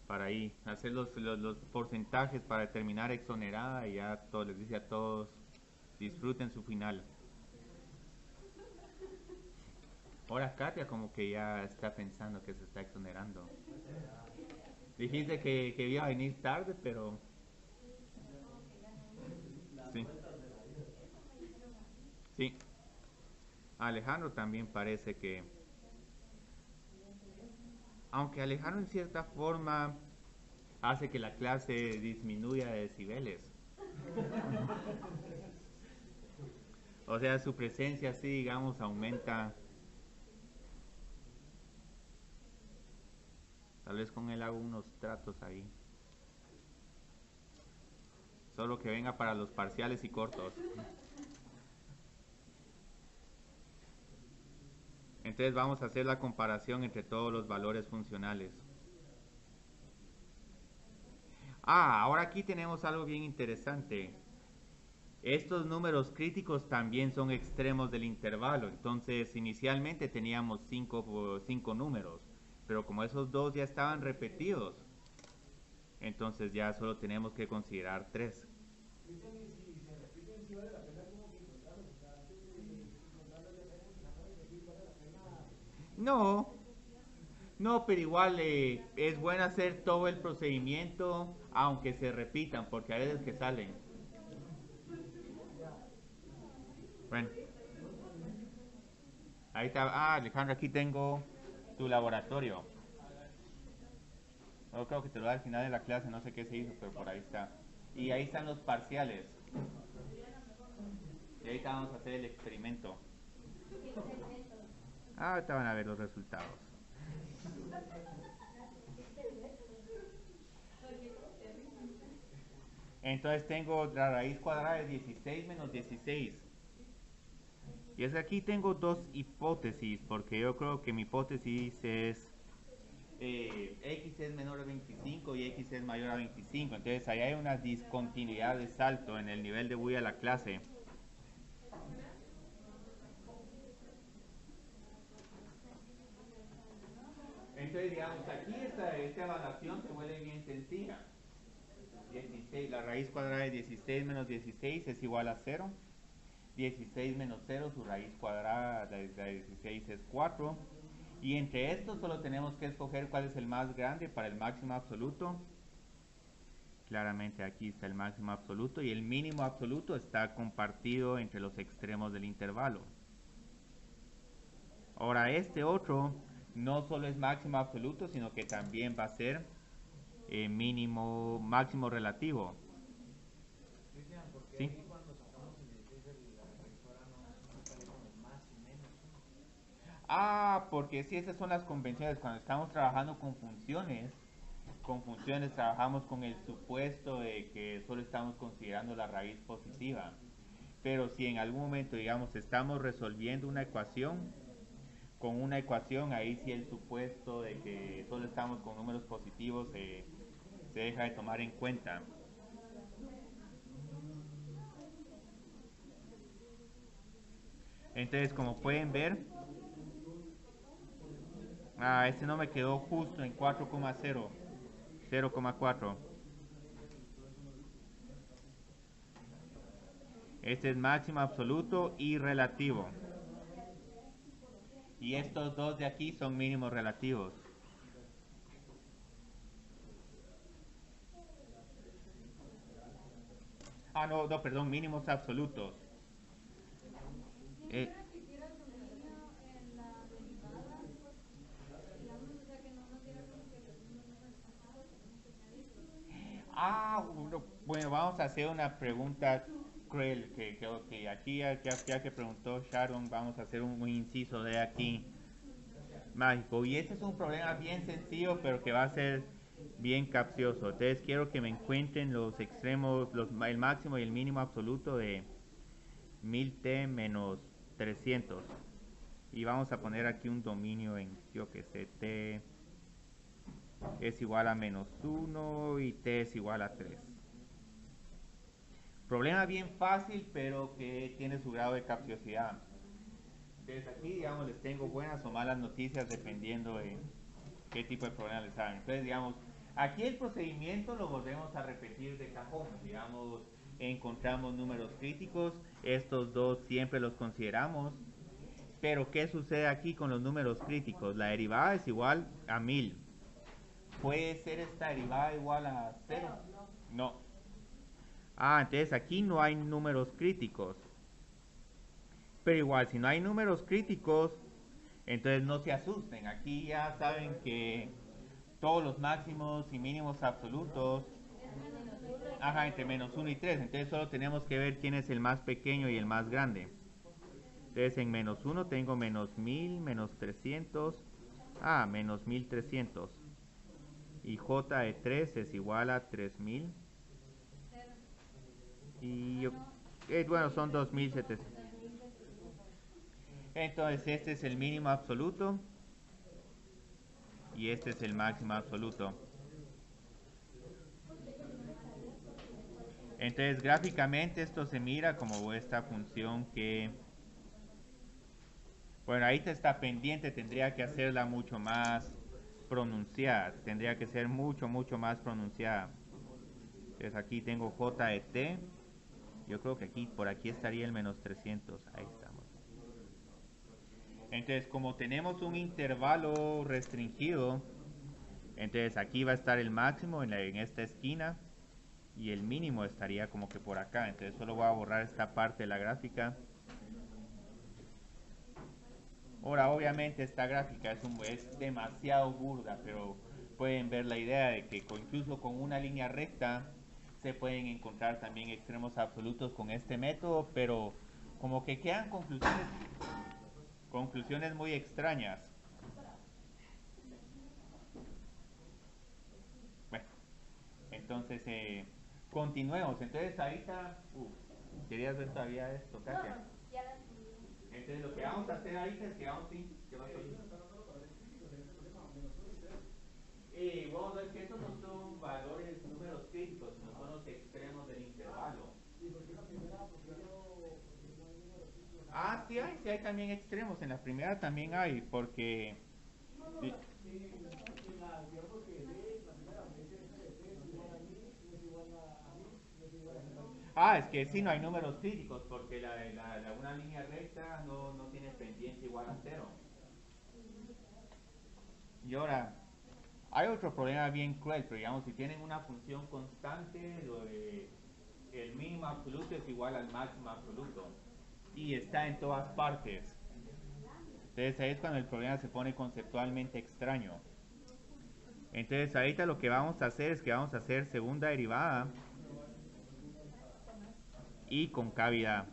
Para ahí, hacer los porcentajes para terminar exonerada y ya todo, les dice a todos, disfruten su final. Ahora Katia como que ya está pensando que se está exonerando. Dijiste que iba a venir tarde, pero... Sí. Sí. Alejandro también parece que... Aunque Alejandro en cierta forma hace que la clase disminuya de decibeles. O sea, su presencia así, digamos, aumenta. Tal vez con él hago unos tratos ahí. Solo que venga para los parciales y cortos. Entonces vamos a hacer la comparación entre todos los valores funcionales. Ah, ahora aquí tenemos algo bien interesante. Estos números críticos también son extremos del intervalo. Entonces, inicialmente teníamos 5 números, pero como esos dos ya estaban repetidos, entonces ya solo tenemos que considerar 3. No, no, pero igual es bueno hacer todo el procedimiento, aunque se repitan, porque hay veces que salen. Bueno, ahí está. Ah, Alejandro, aquí tengo tu laboratorio. Yo creo que te lo da al final de la clase, no sé qué se hizo, pero por ahí está. Y ahí están los parciales. Y ahorita vamos a hacer el experimento. Ah, ahorita van a ver los resultados. Entonces tengo la raíz cuadrada de 16 menos 16. Y es que aquí tengo dos hipótesis, porque yo creo que mi hipótesis es x es menor a 25 y x es mayor a 25. Entonces ahí hay una discontinuidad de salto en el nivel de bulla a la clase. Entonces digamos, aquí esta evaluación se vuelve bien sencilla. 16, la raíz cuadrada de 16 menos 16 es igual a 0. 16 menos 0, su raíz cuadrada de 16 es 4. Y entre estos solo tenemos que escoger cuál es el más grande para el máximo absoluto. Claramente aquí está el máximo absoluto y el mínimo absoluto está compartido entre los extremos del intervalo. Ahora este otro no solo es máximo absoluto, sino que también va a ser mínimo, máximo relativo. Cristian, porque ¿Sí? ahí cuando sacamos el 16 de la raíz cuadrada no sale como más y menos. Ah, porque sí, esas son las convenciones. Cuando estamos trabajando con funciones trabajamos con el supuesto de que solo estamos considerando la raíz positiva. Pero si en algún momento, digamos, estamos resolviendo una ecuación, con una ecuación, ahí sí el supuesto de que solo estamos con números positivos se deja de tomar en cuenta. Entonces, como pueden ver, este no me quedó justo en 4,0, 0,4. Este es máximo absoluto y relativo. Y estos dos de aquí son mínimos relativos. Ah, no, no, perdón, mínimos absolutos. Eh, bueno, vamos a hacer una pregunta cruel, que aquí ya que preguntó Sharon, vamos a hacer un inciso de aquí mágico. Y este es un problema bien sencillo, pero que va a ser bien capcioso. Entonces quiero que me encuentren los extremos, el máximo y el mínimo absoluto 1000t menos 300. Y vamos a poner aquí un dominio en, yo que sé, t es igual a menos 1 y t es igual a 3. Problema bien fácil, pero que tiene su grado de capciosidad. Desde aquí, digamos, les tengo buenas o malas noticias dependiendo de qué tipo de problema les hagan. Entonces, digamos, aquí el procedimiento lo volvemos a repetir de cajón. Digamos, encontramos números críticos, estos dos siempre los consideramos. Pero, ¿qué sucede aquí con los números críticos? La derivada es igual a 1000. ¿Puede ser esta derivada igual a 0? No. Entonces aquí no hay números críticos. Pero igual, si no hay números críticos, entonces no se asusten. Aquí ya saben que todos los máximos y mínimos absolutos, entre menos 1 y 3. Entonces solo tenemos que ver quién es el más pequeño y el más grande. Entonces en menos 1 tengo menos 1000, menos 300, menos 1300. Y j de 3 es igual a 3000. Y bueno, son 2700. Entonces este es el mínimo absoluto y este es el máximo absoluto. Entonces gráficamente esto se mira como esta función que, bueno, ahí está pendiente, tendría que hacerla mucho más pronunciada, tendría que ser mucho más pronunciada. Entonces aquí tengo j de t, yo creo que aquí, por aquí estaría el menos 300, ahí estamos. Entonces, como tenemos un intervalo restringido, entonces aquí va a estar el máximo en esta esquina y el mínimo estaría como que por acá. Entonces solo voy a borrar esta parte de la gráfica. Ahora, obviamente esta gráfica es demasiado burda, pero pueden ver la idea de que incluso con una línea recta se pueden encontrar también extremos absolutos con este método, pero como que quedan conclusiones muy extrañas. Bueno, entonces continuemos. Entonces ahorita, ¿querías ver todavía esto, Katia? No, ya la entendí. Entonces lo que vamos a hacer ahorita es que vamos a... Bueno, es que estos no son valores, números críticos, sino son los extremos del intervalo. Sí hay también extremos. En la primera también hay, porque... es que sí, no hay números críticos, porque una línea recta no tiene pendiente igual a 0. Y ahora, hay otro problema bien cruel, pero digamos, si tienen una función constante, el mínimo absoluto es igual al máximo absoluto. Y está en todas partes. Entonces ahí es cuando el problema se pone conceptualmente extraño. Entonces ahorita lo que vamos a hacer es que vamos a hacer segunda derivada y concavidad.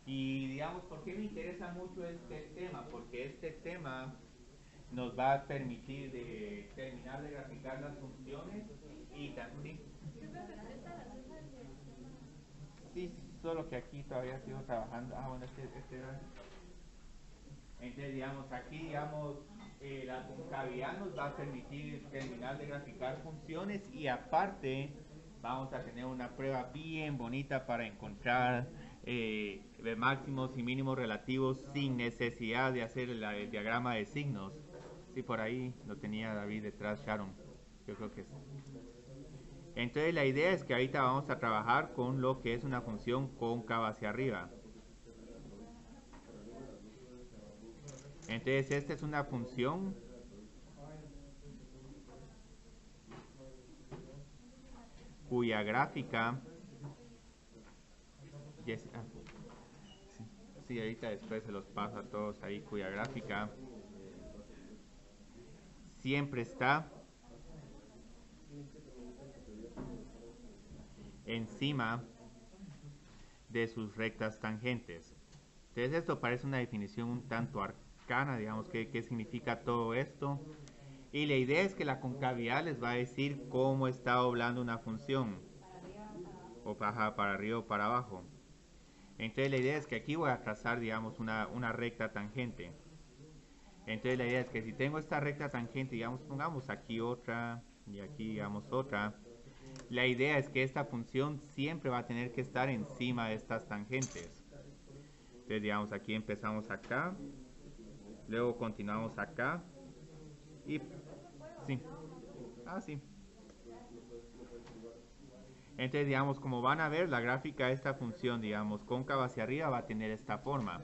Y digamos, ¿por qué me interesa mucho este tema? Porque este tema nos va a permitir terminar de graficar las funciones y también... Sí, solo que aquí todavía sigo trabajando. Bueno, este era... Entonces, digamos, aquí, digamos, la concavidad nos va a permitir terminar de graficar funciones y aparte vamos a tener una prueba bien bonita para encontrar máximos y mínimos relativos sin necesidad de hacer el diagrama de signos. Sí, por ahí lo tenía David detrás, Sharon. Yo creo que sí. Entonces la idea es que ahorita vamos a trabajar con lo que es una función cóncava hacia arriba. Entonces esta es una función cuya gráfica... Sí, ahorita después se los paso a todos ahí, cuya gráfica siempre está encima de sus rectas tangentes. Entonces esto parece una definición un tanto arcana, digamos, qué significa todo esto. Y la idea es que la concavidad les va a decir cómo está doblando una función. o baja para arriba o para abajo. Entonces la idea es que aquí voy a trazar, digamos, una recta tangente. Entonces la idea es que si tengo esta recta tangente, digamos, pongamos aquí otra y aquí, digamos, otra. La idea es que esta función siempre va a tener que estar encima de estas tangentes. Entonces, digamos, aquí empezamos acá, luego continuamos acá y sí, así. Entonces, digamos, como van a ver, la gráfica de esta función, digamos, cóncava hacia arriba va a tener esta forma.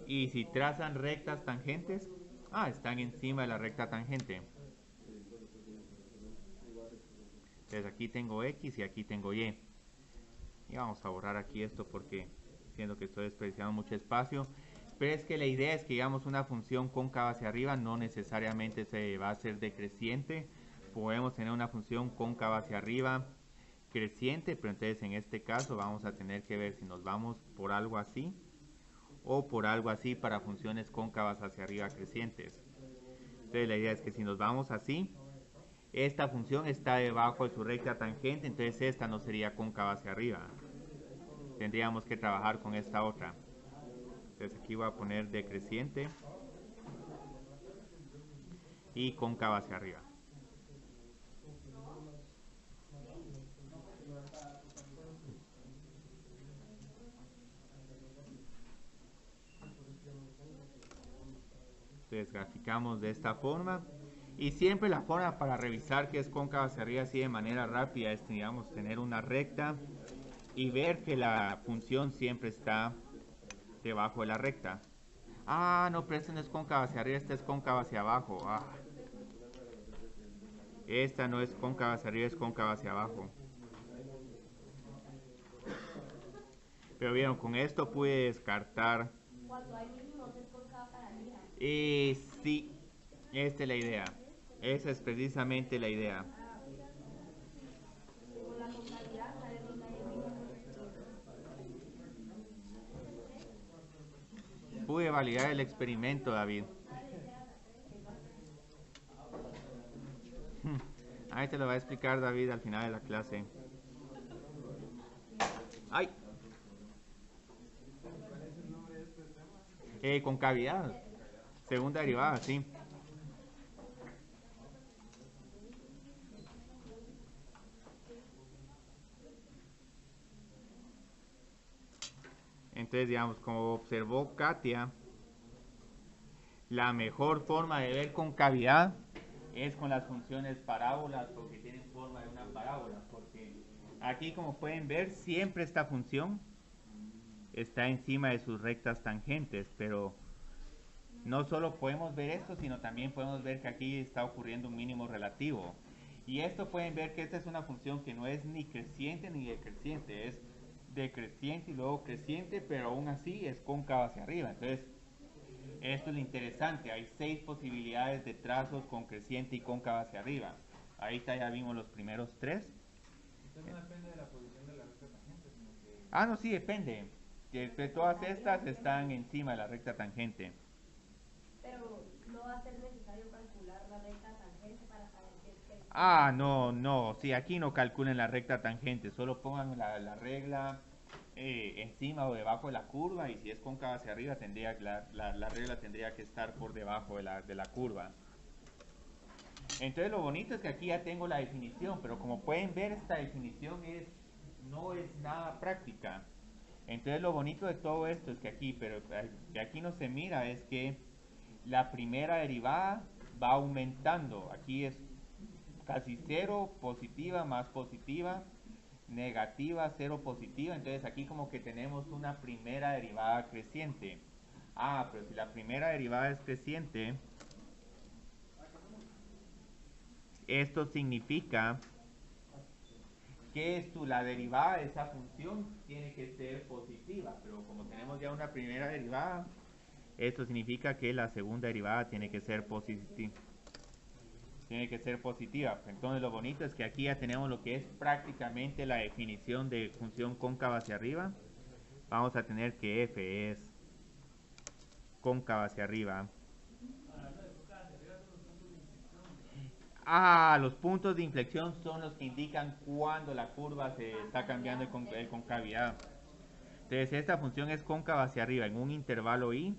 Y si trazan rectas tangentes, están encima de la recta tangente. Entonces aquí tengo X y aquí tengo Y. Y vamos a borrar aquí esto porque siento que estoy desperdiciando mucho espacio. Pero es que la idea es que, digamos, una función cóncava hacia arriba no necesariamente se va a hacer decreciente. Podemos tener una función cóncava hacia arriba creciente, pero entonces en este caso vamos a tener que ver si nos vamos por algo así o por algo así para funciones cóncavas hacia arriba crecientes. Entonces la idea es que si nos vamos así, esta función está debajo de su recta tangente, entonces esta no sería cóncava hacia arriba. Tendríamos que trabajar con esta otra. Entonces aquí voy a poner decreciente y cóncava hacia arriba. Entonces graficamos de esta forma. Y siempre la forma para revisar que es cóncava hacia arriba así de manera rápida es, digamos, tener una recta y ver que la función siempre está debajo de la recta. No, pero esta no es cóncava hacia arriba, esta es cóncava hacia abajo. Esta no es cóncava hacia arriba, es cóncava hacia abajo. Pero vieron, con esto pude descartar. Cuando hay mínimos es cóncava para arriba. Sí, esta es la idea. Esa es precisamente la idea. Pude validar el experimento, David. Ahí te lo va a explicar David al final de la clase. ¡Ay! Concavidad. Segunda derivada, sí. Entonces, digamos, como observó Katia, la mejor forma de ver concavidad es con las funciones parábolas porque tienen forma de una parábola. Porque aquí, como pueden ver, siempre esta función está encima de sus rectas tangentes, pero no solo podemos ver esto, sino también podemos ver que aquí está ocurriendo un mínimo relativo. Y esto pueden ver que esta es una función que no es ni creciente ni decreciente, es decreciente y luego creciente, pero aún así es cóncava hacia arriba. Entonces, esto es lo interesante, hay 6 posibilidades de trazos con creciente y cóncava hacia arriba. Ahorita ya vimos los primeros 3. Entonces no depende de la posición de la recta tangente, sino que... No, sí, depende. Que todas estas están encima de la recta tangente. Pero no va a ser necesario calcular la recta tangente para saber si es que... No, sí, aquí no calculen la recta tangente, solo pongan la regla encima o debajo de la curva y si es cóncava hacia arriba, la regla tendría que estar por debajo de la curva. Entonces lo bonito es que aquí ya tengo la definición, pero como pueden ver esta definición no es nada práctica. Entonces lo bonito de todo esto es que aquí no se mira, es que la primera derivada va aumentando. Aquí es casi 0, positiva, más positiva, negativa, 0, positiva. Entonces aquí como que tenemos una primera derivada creciente. Pero si la primera derivada es creciente, esto significa que la derivada de esa función tiene que ser positiva. Pero como tenemos ya una primera derivada, esto significa que la segunda derivada tiene que ser positiva. Entonces lo bonito es que aquí ya tenemos lo que es prácticamente la definición de función cóncava hacia arriba. Vamos a tener que f es cóncava hacia arriba. Ah, los puntos de inflexión son los que indican cuando la curva se está cambiando de concavidad. Entonces esta función es cóncava hacia arriba en un intervalo i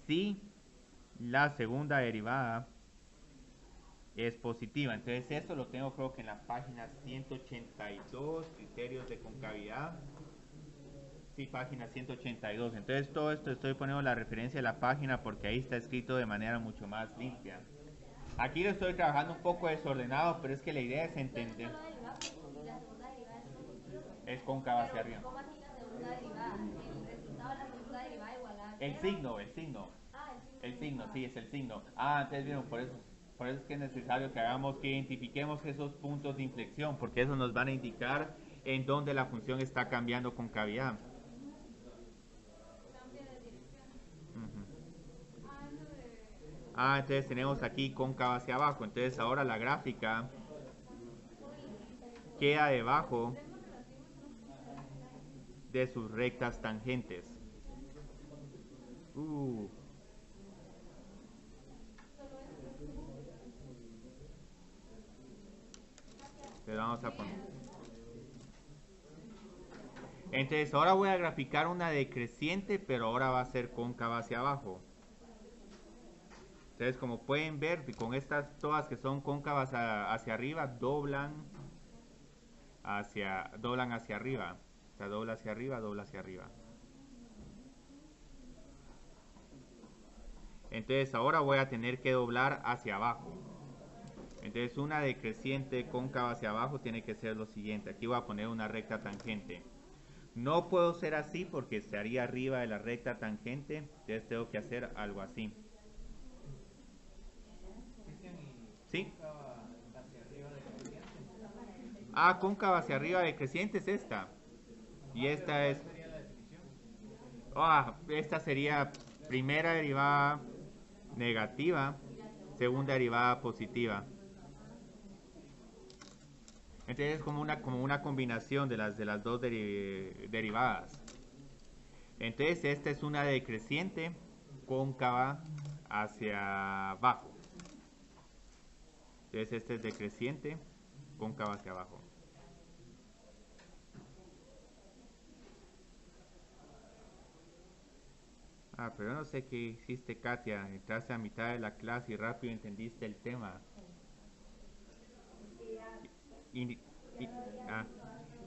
si la segunda derivada es positiva. Entonces esto lo tengo creo que en la página 182, criterios de concavidad. Sí, página 182. Entonces todo esto estoy poniendo la referencia de la página porque ahí está escrito de manera mucho más limpia. Aquí lo estoy trabajando un poco desordenado, pero es que la idea es entender. Es cóncava hacia arriba. ¿Cómo así la segunda derivada? El resultado de la segunda derivada igual a El signo, el signo. Ah, El signo, sí, es el signo. Ah, entonces vieron, por eso es que es necesario que hagamos, que identifiquemos esos puntos de inflexión, porque eso nos van a indicar en dónde la función está cambiando concavidad. Uh-huh. Ah, entonces tenemos aquí cóncava hacia abajo. Entonces ahora la gráfica queda debajo de sus rectas tangentes. Le vamos a poner. Entonces ahora voy a graficar una decreciente, pero ahora va a ser cóncava hacia abajo. Entonces como pueden ver, con estas todas que son cóncavas hacia arriba, doblan hacia arriba. O sea, dobla hacia arriba, dobla hacia arriba. Entonces ahora voy a tener que doblar hacia abajo. Entonces una decreciente cóncava hacia abajo tiene que ser lo siguiente. Aquí voy a poner una recta tangente. No puedo ser así porque estaría arriba de la recta tangente. Entonces tengo que hacer algo así. ¿Sí? Hacia arriba decreciente. Ah, cóncava hacia arriba decreciente es esta. Y esta es... sería la definición? Ah, esta sería primera derivada negativa, segunda derivada positiva. Entonces es como una combinación de las dos derivadas. Entonces esta es una decreciente cóncava hacia abajo. Entonces este es decreciente cóncava hacia abajo. Ah, pero yo no sé qué hiciste, Katia. Entraste a mitad de la clase y rápido entendiste el tema. Y,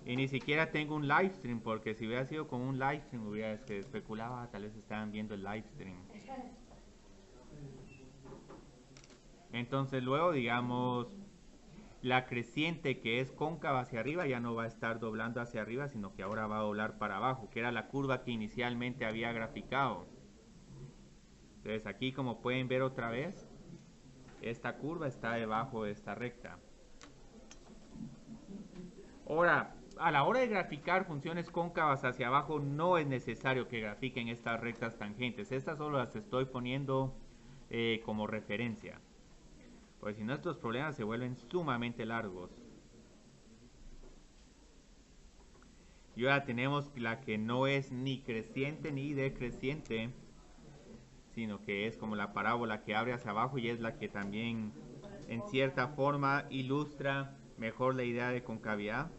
y ni siquiera tengo un live stream, porque si hubiera sido con un live stream, hubiera que especulaba, tal vez estaban viendo el live stream. Entonces luego, digamos, la creciente que es cóncava hacia arriba ya no va a estar doblando hacia arriba, sino que ahora va a doblar para abajo, que era la curva que inicialmente había graficado. Entonces aquí, como pueden ver otra vez, esta curva está debajo de esta recta. Ahora, a la hora de graficar funciones cóncavas hacia abajo, no es necesario que grafiquen estas rectas tangentes. Estas solo las estoy poniendo como referencia. Pues si no, estos problemas se vuelven sumamente largos. Y ahora tenemos la que no es ni creciente ni decreciente, sino que es como la parábola que abre hacia abajo y es la que también en cierta forma ilustra mejor la idea de concavidad.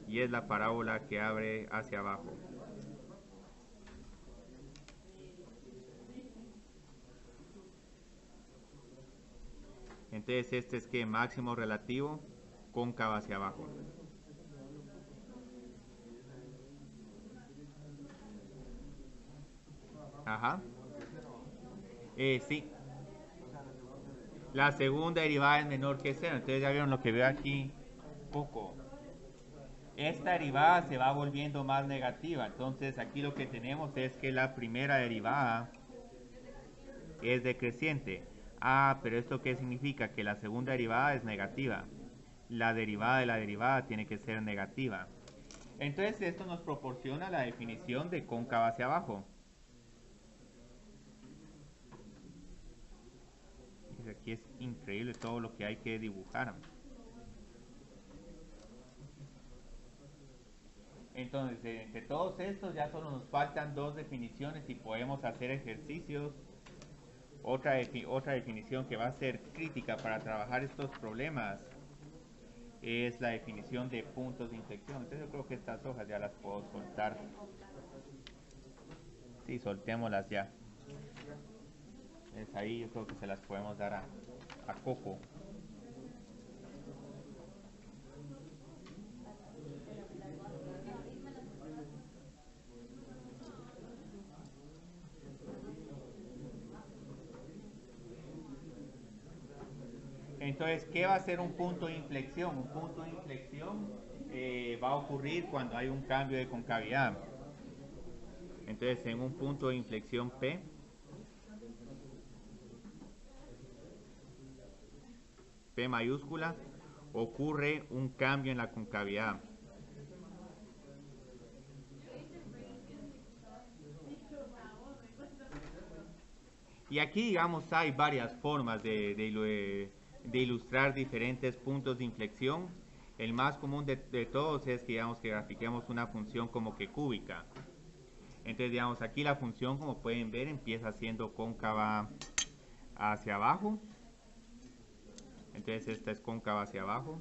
Y es la parábola que abre hacia abajo. Entonces este es que máximo relativo cóncava hacia abajo. Ajá. Sí. La segunda derivada es menor que 0. Entonces ya vieron lo que veo aquí. Poco. Esta derivada se va volviendo más negativa. Entonces aquí lo que tenemos es que la primera derivada es decreciente. Ah, pero ¿esto qué significa? Que la segunda derivada es negativa. La derivada de la derivada tiene que ser negativa. Entonces esto nos proporciona la definición de cóncava hacia abajo. Aquí es increíble todo lo que hay que dibujar. Entonces, entre todos estos ya solo nos faltan dos definiciones y podemos hacer ejercicios. Otra definición que va a ser crítica para trabajar estos problemas es la definición de puntos de inflexión. Entonces yo creo que estas hojas ya las puedo soltar. Sí, soltémoslas ya. Es ahí, yo creo que se las podemos dar a Coco. Entonces, ¿qué va a ser un punto de inflexión? Un punto de inflexión va a ocurrir cuando hay un cambio de concavidad. Entonces, en un punto de inflexión P mayúscula, ocurre un cambio en la concavidad. Y aquí, digamos, hay varias formas de ilustrar diferentes puntos de inflexión. El más común de todos es que, digamos, que grafiquemos una función como que cúbica. Entonces, digamos, aquí la función, como pueden ver, empieza siendo cóncava hacia abajo. Entonces, esta es cóncava hacia abajo.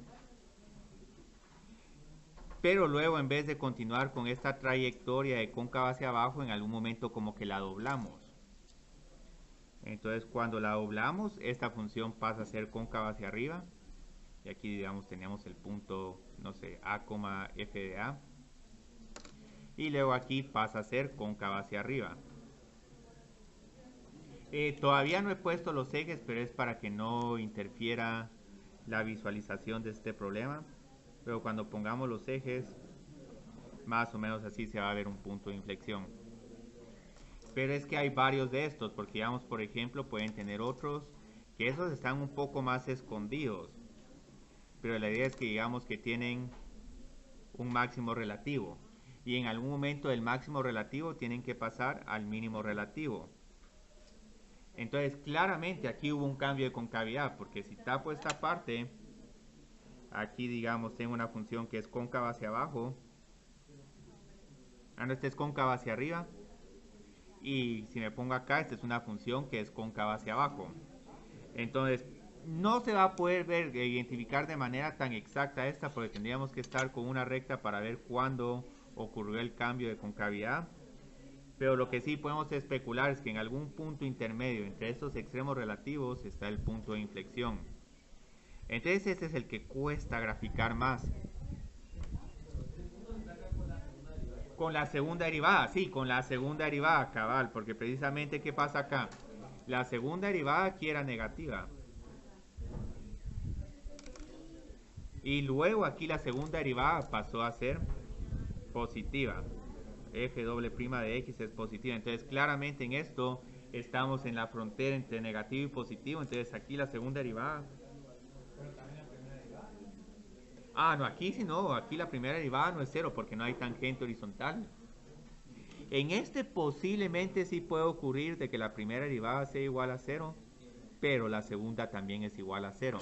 Pero luego, en vez de continuar con esta trayectoria de cóncava hacia abajo, en algún momento como que la doblamos. Entonces, cuando la doblamos, esta función pasa a ser cóncava hacia arriba. Y aquí, digamos, tenemos el punto, no sé, A, f de A. Y luego aquí pasa a ser cóncava hacia arriba. Todavía no he puesto los ejes, pero es para que no interfiera la visualización de este problema. Pero cuando pongamos los ejes, más o menos así se va a ver un punto de inflexión. Pero es que hay varios de estos, porque digamos, por ejemplo, pueden tener otros que esos están un poco más escondidos. Pero la idea es que digamos que tienen un máximo relativo. Y en algún momento del máximo relativo tienen que pasar al mínimo relativo. Entonces, claramente aquí hubo un cambio de concavidad, porque si tapo esta parte, aquí, digamos, tengo una función que es cóncava hacia abajo. No, esta es cóncava hacia arriba. Y si me pongo acá, esta es una función que es cóncava hacia abajo. Entonces, no se va a poder identificar de manera tan exacta esta, porque tendríamos que estar con una recta para ver cuándo ocurrió el cambio de concavidad. Pero lo que sí podemos especular es que en algún punto intermedio entre estos extremos relativos está el punto de inflexión. Entonces este es el que cuesta graficar más. Con la segunda derivada, sí, con la segunda derivada, cabal, porque precisamente ¿qué pasa acá? La segunda derivada aquí era negativa. Y luego aquí la segunda derivada pasó a ser positiva. F doble prima de x es positiva. Entonces claramente en esto estamos en la frontera entre negativo y positivo. Entonces aquí la segunda derivada. Pero también la primera derivada. Ah, no, aquí sí no. Aquí la primera derivada no es cero porque no hay tangente horizontal. En este posiblemente sí puede ocurrir de que la primera derivada sea igual a cero, pero la segunda también es igual a cero.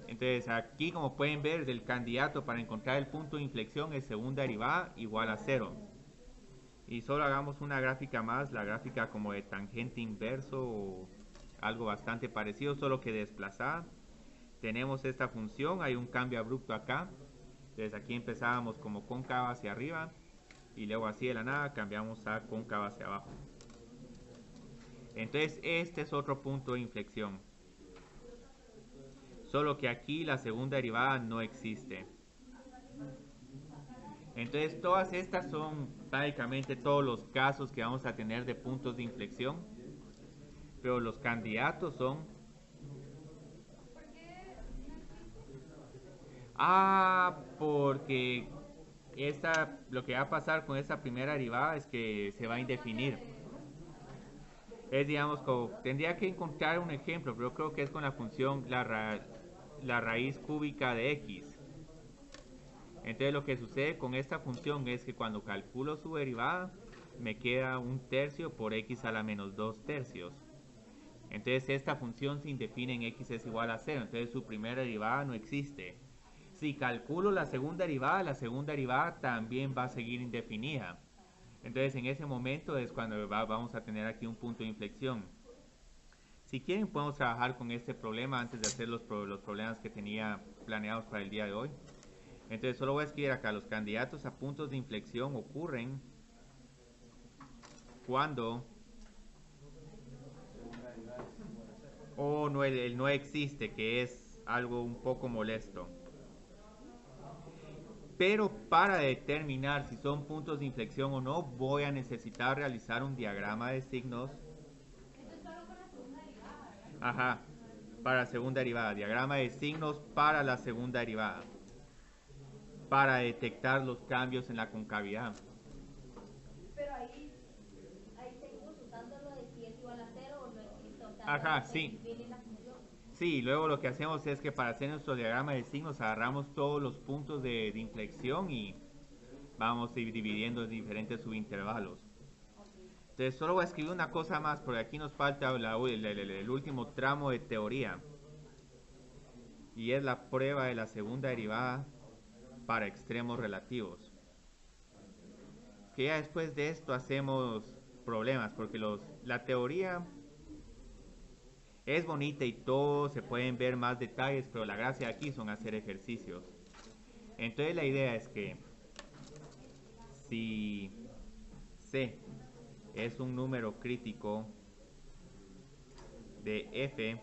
Entonces aquí, como pueden ver, el candidato para encontrar el punto de inflexión es segunda derivada igual a 0. Y solo hagamos una gráfica más, la gráfica como de tangente inverso o algo bastante parecido, solo que desplazada. Tenemos esta función, hay un cambio abrupto acá. Entonces aquí empezábamos como cóncava hacia arriba y luego así de la nada cambiamos a cóncava hacia abajo. Entonces este es otro punto de inflexión. Solo que aquí la segunda derivada no existe. Entonces todas estas son prácticamente todos los casos que vamos a tener de puntos de inflexión. Pero los candidatos son... porque lo que va a pasar con esta primera derivada es que se va a indefinir. Es, digamos, como, tendría que encontrar un ejemplo, pero creo que es con la función la raíz cúbica de x. Entonces lo que sucede con esta función es que cuando calculo su derivada me queda 1/3 por x a la menos 2/3. Entonces esta función se indefine en x es igual a 0, entonces su primera derivada no existe. Si calculo la segunda derivada también va a seguir indefinida. Entonces en ese momento es cuando vamos a tener aquí un punto de inflexión. Si quieren podemos trabajar con este problema antes de hacer los problemas que tenía planeados para el día de hoy. Entonces solo voy a escribir acá, los candidatos a puntos de inflexión ocurren cuando el no existe, que es algo un poco molesto. Pero para determinar si son puntos de inflexión o no, voy a necesitar realizar un diagrama de signos. Esto es solo con la segunda derivada, ¿verdad? Ajá, para segunda derivada. Diagrama de signos para la segunda derivada. Para detectar los cambios en la concavidad. Pero ahí seguimos usando lo de si es igual a 0 o no existe. O sea, Ajá, solo se sí. define la función. Sí, luego lo que hacemos es que para hacer nuestro diagrama de signos agarramos todos los puntos de inflexión y vamos a ir dividiendo en diferentes subintervalos. Entonces solo voy a escribir una cosa más, porque aquí nos falta el último tramo de teoría. Y es la prueba de la segunda derivada para extremos relativos. Que ya después de esto hacemos problemas, porque la teoría es bonita y todo, se pueden ver más detalles, pero la gracia de aquí son hacer ejercicios. Entonces la idea es que si C es un número crítico de F,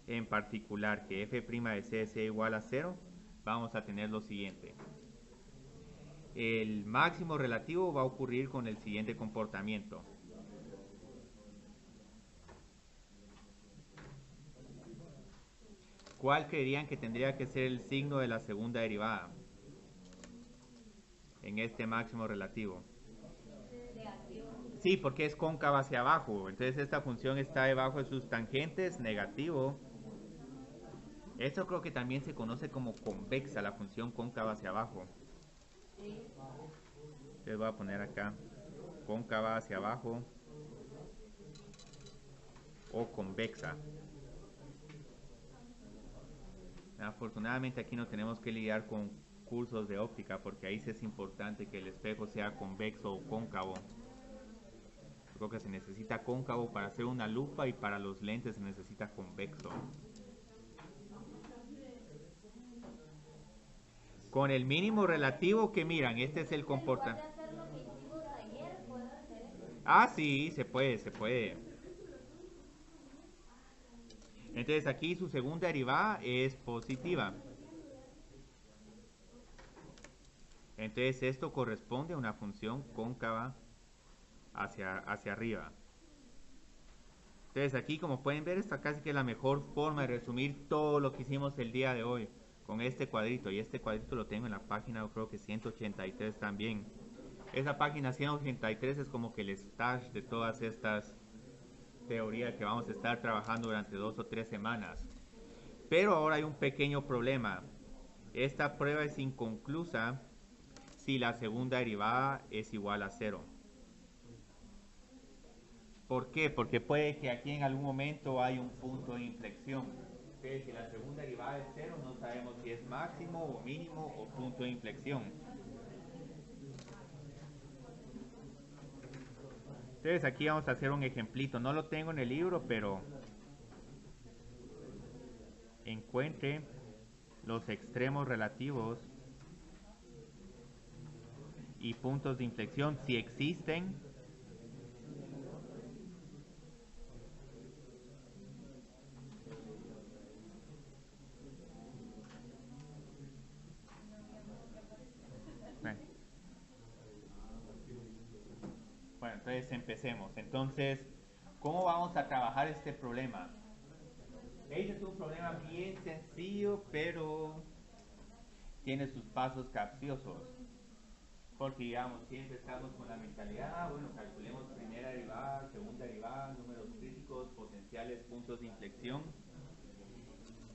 en particular que f' de C sea igual a 0, vamos a tener lo siguiente. El máximo relativo va a ocurrir con el siguiente comportamiento. ¿Cuál creerían que tendría que ser el signo de la segunda derivada en este máximo relativo? Negativo. Sí, porque es cóncava hacia abajo. Entonces esta función está debajo de sus tangentes, negativo. Esto creo que también se conoce como convexa, la función cóncava hacia abajo. Les voy a poner acá cóncava hacia abajo o convexa. Afortunadamente aquí no tenemos que lidiar con cursos de óptica, porque ahí sí es importante que el espejo sea convexo o cóncavo. Creo que se necesita cóncavo para hacer una lupa y para los lentes se necesita convexo. Con el mínimo relativo que miran, este es el comportamiento. En lugar de hacer lo que hicimos ayer, puedo hacer esto. Ah, sí, se puede, se puede. Entonces aquí su segunda derivada es positiva. Entonces esto corresponde a una función cóncava hacia arriba. Entonces aquí, como pueden ver, está casi que la mejor forma de resumir todo lo que hicimos el día de hoy con este cuadrito. Y este cuadrito lo tengo en la página, creo que 183 también. Esa página 183 es como que el stash de todas estas teorías que vamos a estar trabajando durante 2 o 3 semanas. Pero ahora hay un pequeño problema. Esta prueba es inconclusa si la segunda derivada es igual a 0. ¿Por qué? Porque puede que aquí en algún momento hay un punto de inflexión. Entonces, si la segunda derivada es 0, no sabemos si es máximo o mínimo o punto de inflexión. Entonces, aquí vamos a hacer un ejemplito. No lo tengo en el libro, pero encuentre los extremos relativos y puntos de inflexión si existen. Bueno, entonces empecemos. Entonces, ¿cómo vamos a trabajar este problema? Este es un problema bien sencillo, pero tiene sus pasos capciosos. Porque, digamos, siempre estamos con la mentalidad, bueno, calculemos primera derivada, segunda derivada, números críticos, potenciales, puntos de inflexión.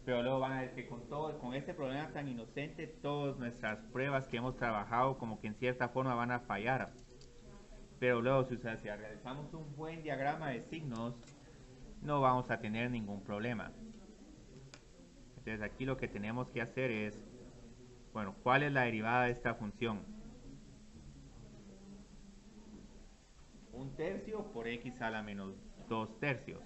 Pero luego van a ver que con este problema tan inocente, todas nuestras pruebas que hemos trabajado como que en cierta forma van a fallar. Pero luego si realizamos un buen diagrama de signos, no vamos a tener ningún problema. Entonces aquí lo que tenemos que hacer es, bueno, ¿cuál es la derivada de esta función? 1/3 por x a la menos 2/3.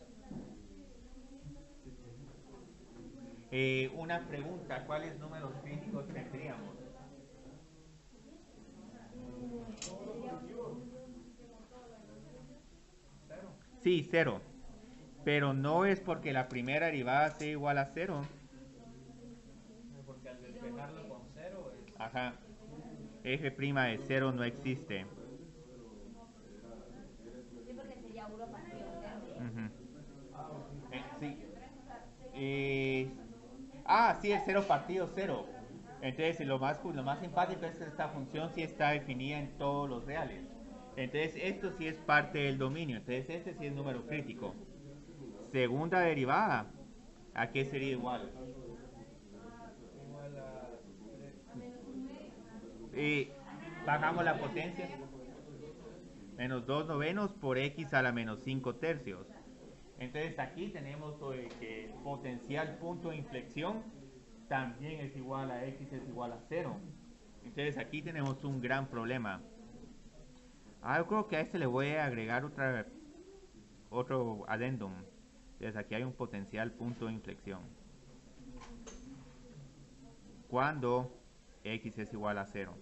Una pregunta, ¿cuáles números críticos tendríamos? Sí, 0. Pero no es porque la primera derivada sea igual a 0. Porque al despejarlo con 0 es... Ajá. F' de 0 no existe. Sí, porque sería 1 partido 0. Ujú. Sí. Sí, el 0 partido 0. Entonces lo más simpático es que esta función sí está definida en todos los reales. Entonces esto sí es parte del dominio. Entonces este sí es número crítico. Segunda derivada, ¿a qué sería igual? Igual a 3. Y bajamos la potencia. Menos 2 novenos por x a la menos 5/3. Entonces aquí tenemos que el potencial punto de inflexión también es igual a x es igual a 0. Entonces aquí tenemos un gran problema. Yo creo que a este le voy a agregar otro adendum. Entonces aquí hay un potencial punto de inflexión. Cuando x es igual a 0.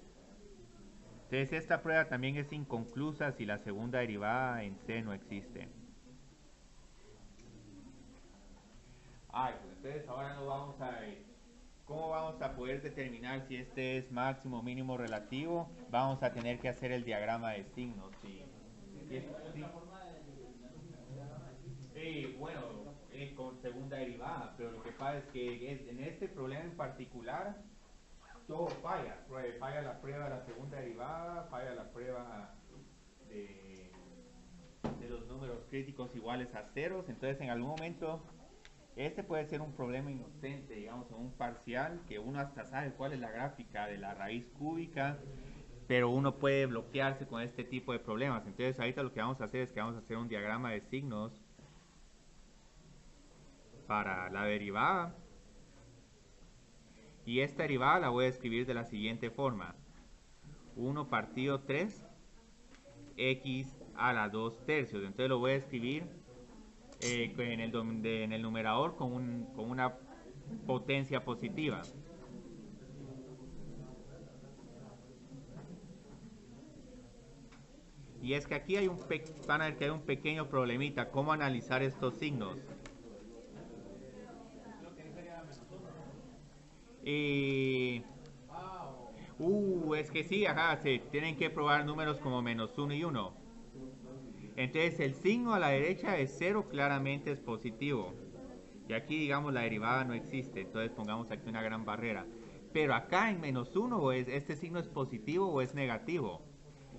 Entonces esta prueba también es inconclusa si la segunda derivada en c no existe. Pues entonces ahora nos vamos a ver cómo vamos a poder determinar si este es máximo, mínimo, relativo. Vamos a tener que hacer el diagrama de signos. Bueno, con segunda derivada, pero lo que pasa es que en este problema en particular todo falla. Falla la prueba de la segunda derivada, falla la prueba de los números críticos iguales a ceros. Entonces en algún momento este puede ser un problema inocente, digamos, en un parcial, que uno hasta sabe cuál es la gráfica de la raíz cúbica, pero uno puede bloquearse con este tipo de problemas. Entonces ahorita lo que vamos a hacer es que vamos a hacer un diagrama de signos para la derivada. Y esta derivada la voy a escribir de la siguiente forma. 1 partido 3, x a la 2/3. Entonces lo voy a escribir en el numerador con una potencia positiva. Y es que aquí van a ver que hay un pequeño problemita. ¿Cómo analizar estos signos? Es que sí, se tienen que probar números como menos 1 y 1. Entonces el signo a la derecha de 0 claramente es positivo. Y aquí, digamos, la derivada no existe. Entonces pongamos aquí una gran barrera. Pero acá en menos 1, ¿este signo es positivo o es negativo?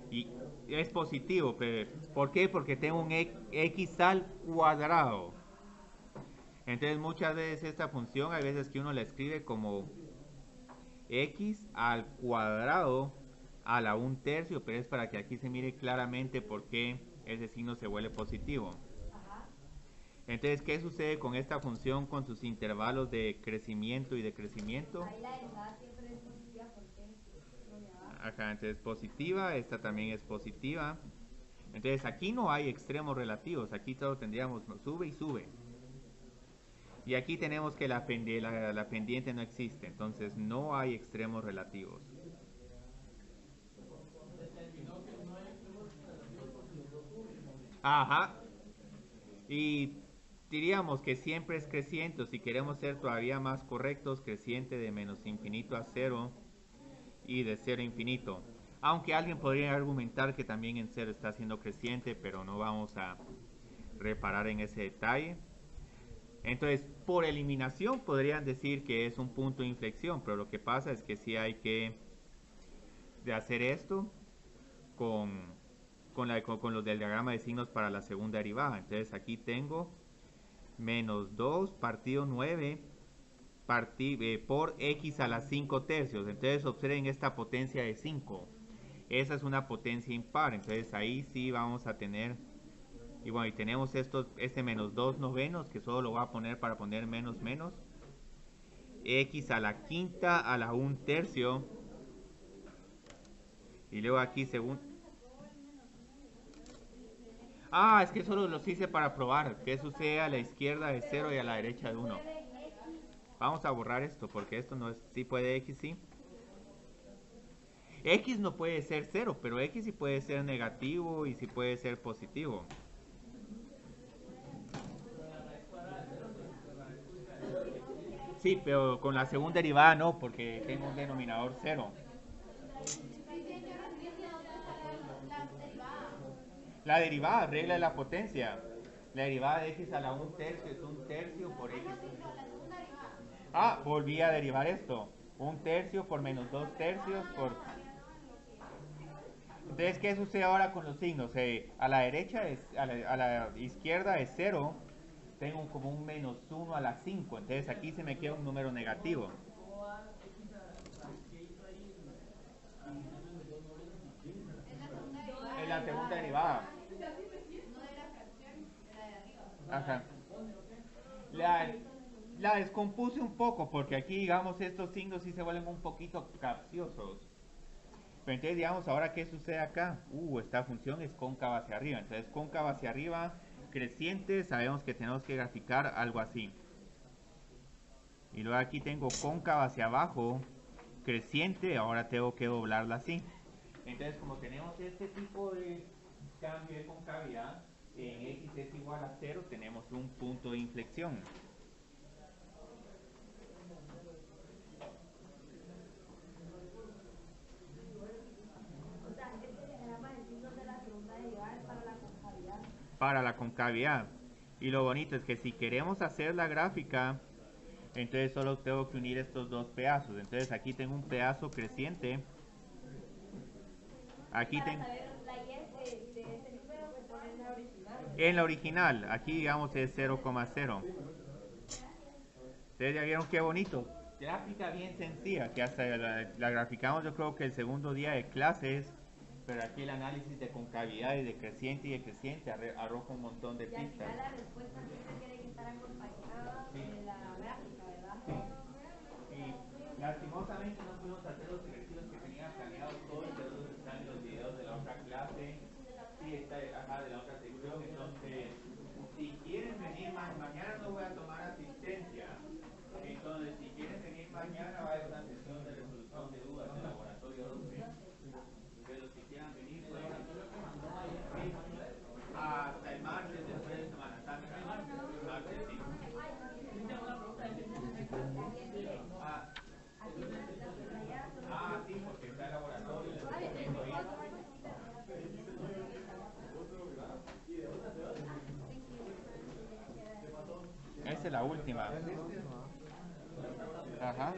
Y es positivo. ¿Por qué? Porque tengo un x al cuadrado. Entonces muchas veces esta función, hay veces que uno la escribe como x al cuadrado a la 1/3, pero es para que aquí se mire claramente por qué ese signo se vuelve positivo. Entonces, ¿qué sucede con esta función con sus intervalos de crecimiento y decrecimiento? Ahí la derivada siempre es positiva porque Entonces positiva, esta también es positiva. Entonces aquí no hay extremos relativos, aquí solo tendríamos sube y sube. Y aquí tenemos que la pendiente no existe, entonces no hay extremos relativos. Y diríamos que siempre es creciente, si queremos ser todavía más correctos, creciente de menos infinito a 0 y de 0 a infinito. Aunque alguien podría argumentar que también en 0 está siendo creciente, pero no vamos a reparar en ese detalle. Entonces, por eliminación podrían decir que es un punto de inflexión, pero lo que pasa es que sí hay que hacer esto con los del diagrama de signos para la segunda derivada. Entonces aquí tengo menos 2 partido 9 por x a la 5/3. Entonces observen esta potencia de 5. Esa es una potencia impar. Entonces ahí sí vamos a tener... Y bueno, y tenemos este menos 2 novenos, que solo lo voy a poner para poner menos menos. x a la quinta a la 1/3. Y luego aquí según... Ah, es que solo los hice para probar. Que sucede a la izquierda de 0 y a la derecha de 1. Vamos a borrar esto porque esto no es... Sí puede x, sí. X no puede ser 0, pero X sí puede ser negativo y sí puede ser positivo. Sí, pero con la segunda derivada no, porque tengo un denominador 0. La derivada, regla de la potencia. La derivada de x a la 1/3 es 1/3 por x. Ah, volví a derivar esto. 1/3 por menos 2/3 por... Entonces, ¿qué sucede ahora con los signos? A la derecha, a la izquierda es 0. Tengo como un menos 1 a la 5. Entonces aquí se me queda un número negativo. Es la segunda derivada. Ajá. La descompuse un poco porque aquí, digamos, estos signos sí se vuelven un poquito capciosos. Pero entonces, digamos, ahora ¿qué sucede acá? Esta función es cóncava hacia arriba. Entonces, cóncava hacia arriba, creciente, sabemos que tenemos que graficar algo así. Y luego aquí tengo cóncava hacia abajo, creciente, ahora tengo que doblarla así. Entonces, como tenemos este tipo de cambio de concavidad, en x es igual a 0, tenemos un punto de inflexión. O sea, este que se llama el signo de la segunda derivada es para la concavidad. Para la concavidad. Y lo bonito es que si queremos hacer la gráfica, entonces solo tengo que unir estos dos pedazos. Entonces aquí tengo un pedazo creciente. Aquí tengo... Para saber la y de ese número se pone en la original. En la original, aquí digamos es 0,0. Ustedes ya vieron qué bonito. Gráfica bien sencilla, que hasta la graficamos yo creo que el segundo día de clases. Pero aquí el análisis de concavidad y de creciente y decreciente arroja un montón de Y al pistas. final la respuesta siempre tiene que estar acompañada de la gráfica, ¿verdad? Y lastimosamente no pudimos hacer los ejercicios que tenía planeados todos, pero los están en los videos de la otra clase. Sí, está acá de la otra sección. Entonces, si quieren venir mañana no voy a tomar asistencia. Entonces, si quieren venir mañana va a haber una sesión de resolución de dudas de laboratorio 12. De los que quieran venir, pues, hasta el martes después de Semana Santa. El martes, sí. Sí, porque está el laboratorio. Esa es la última. Ajá.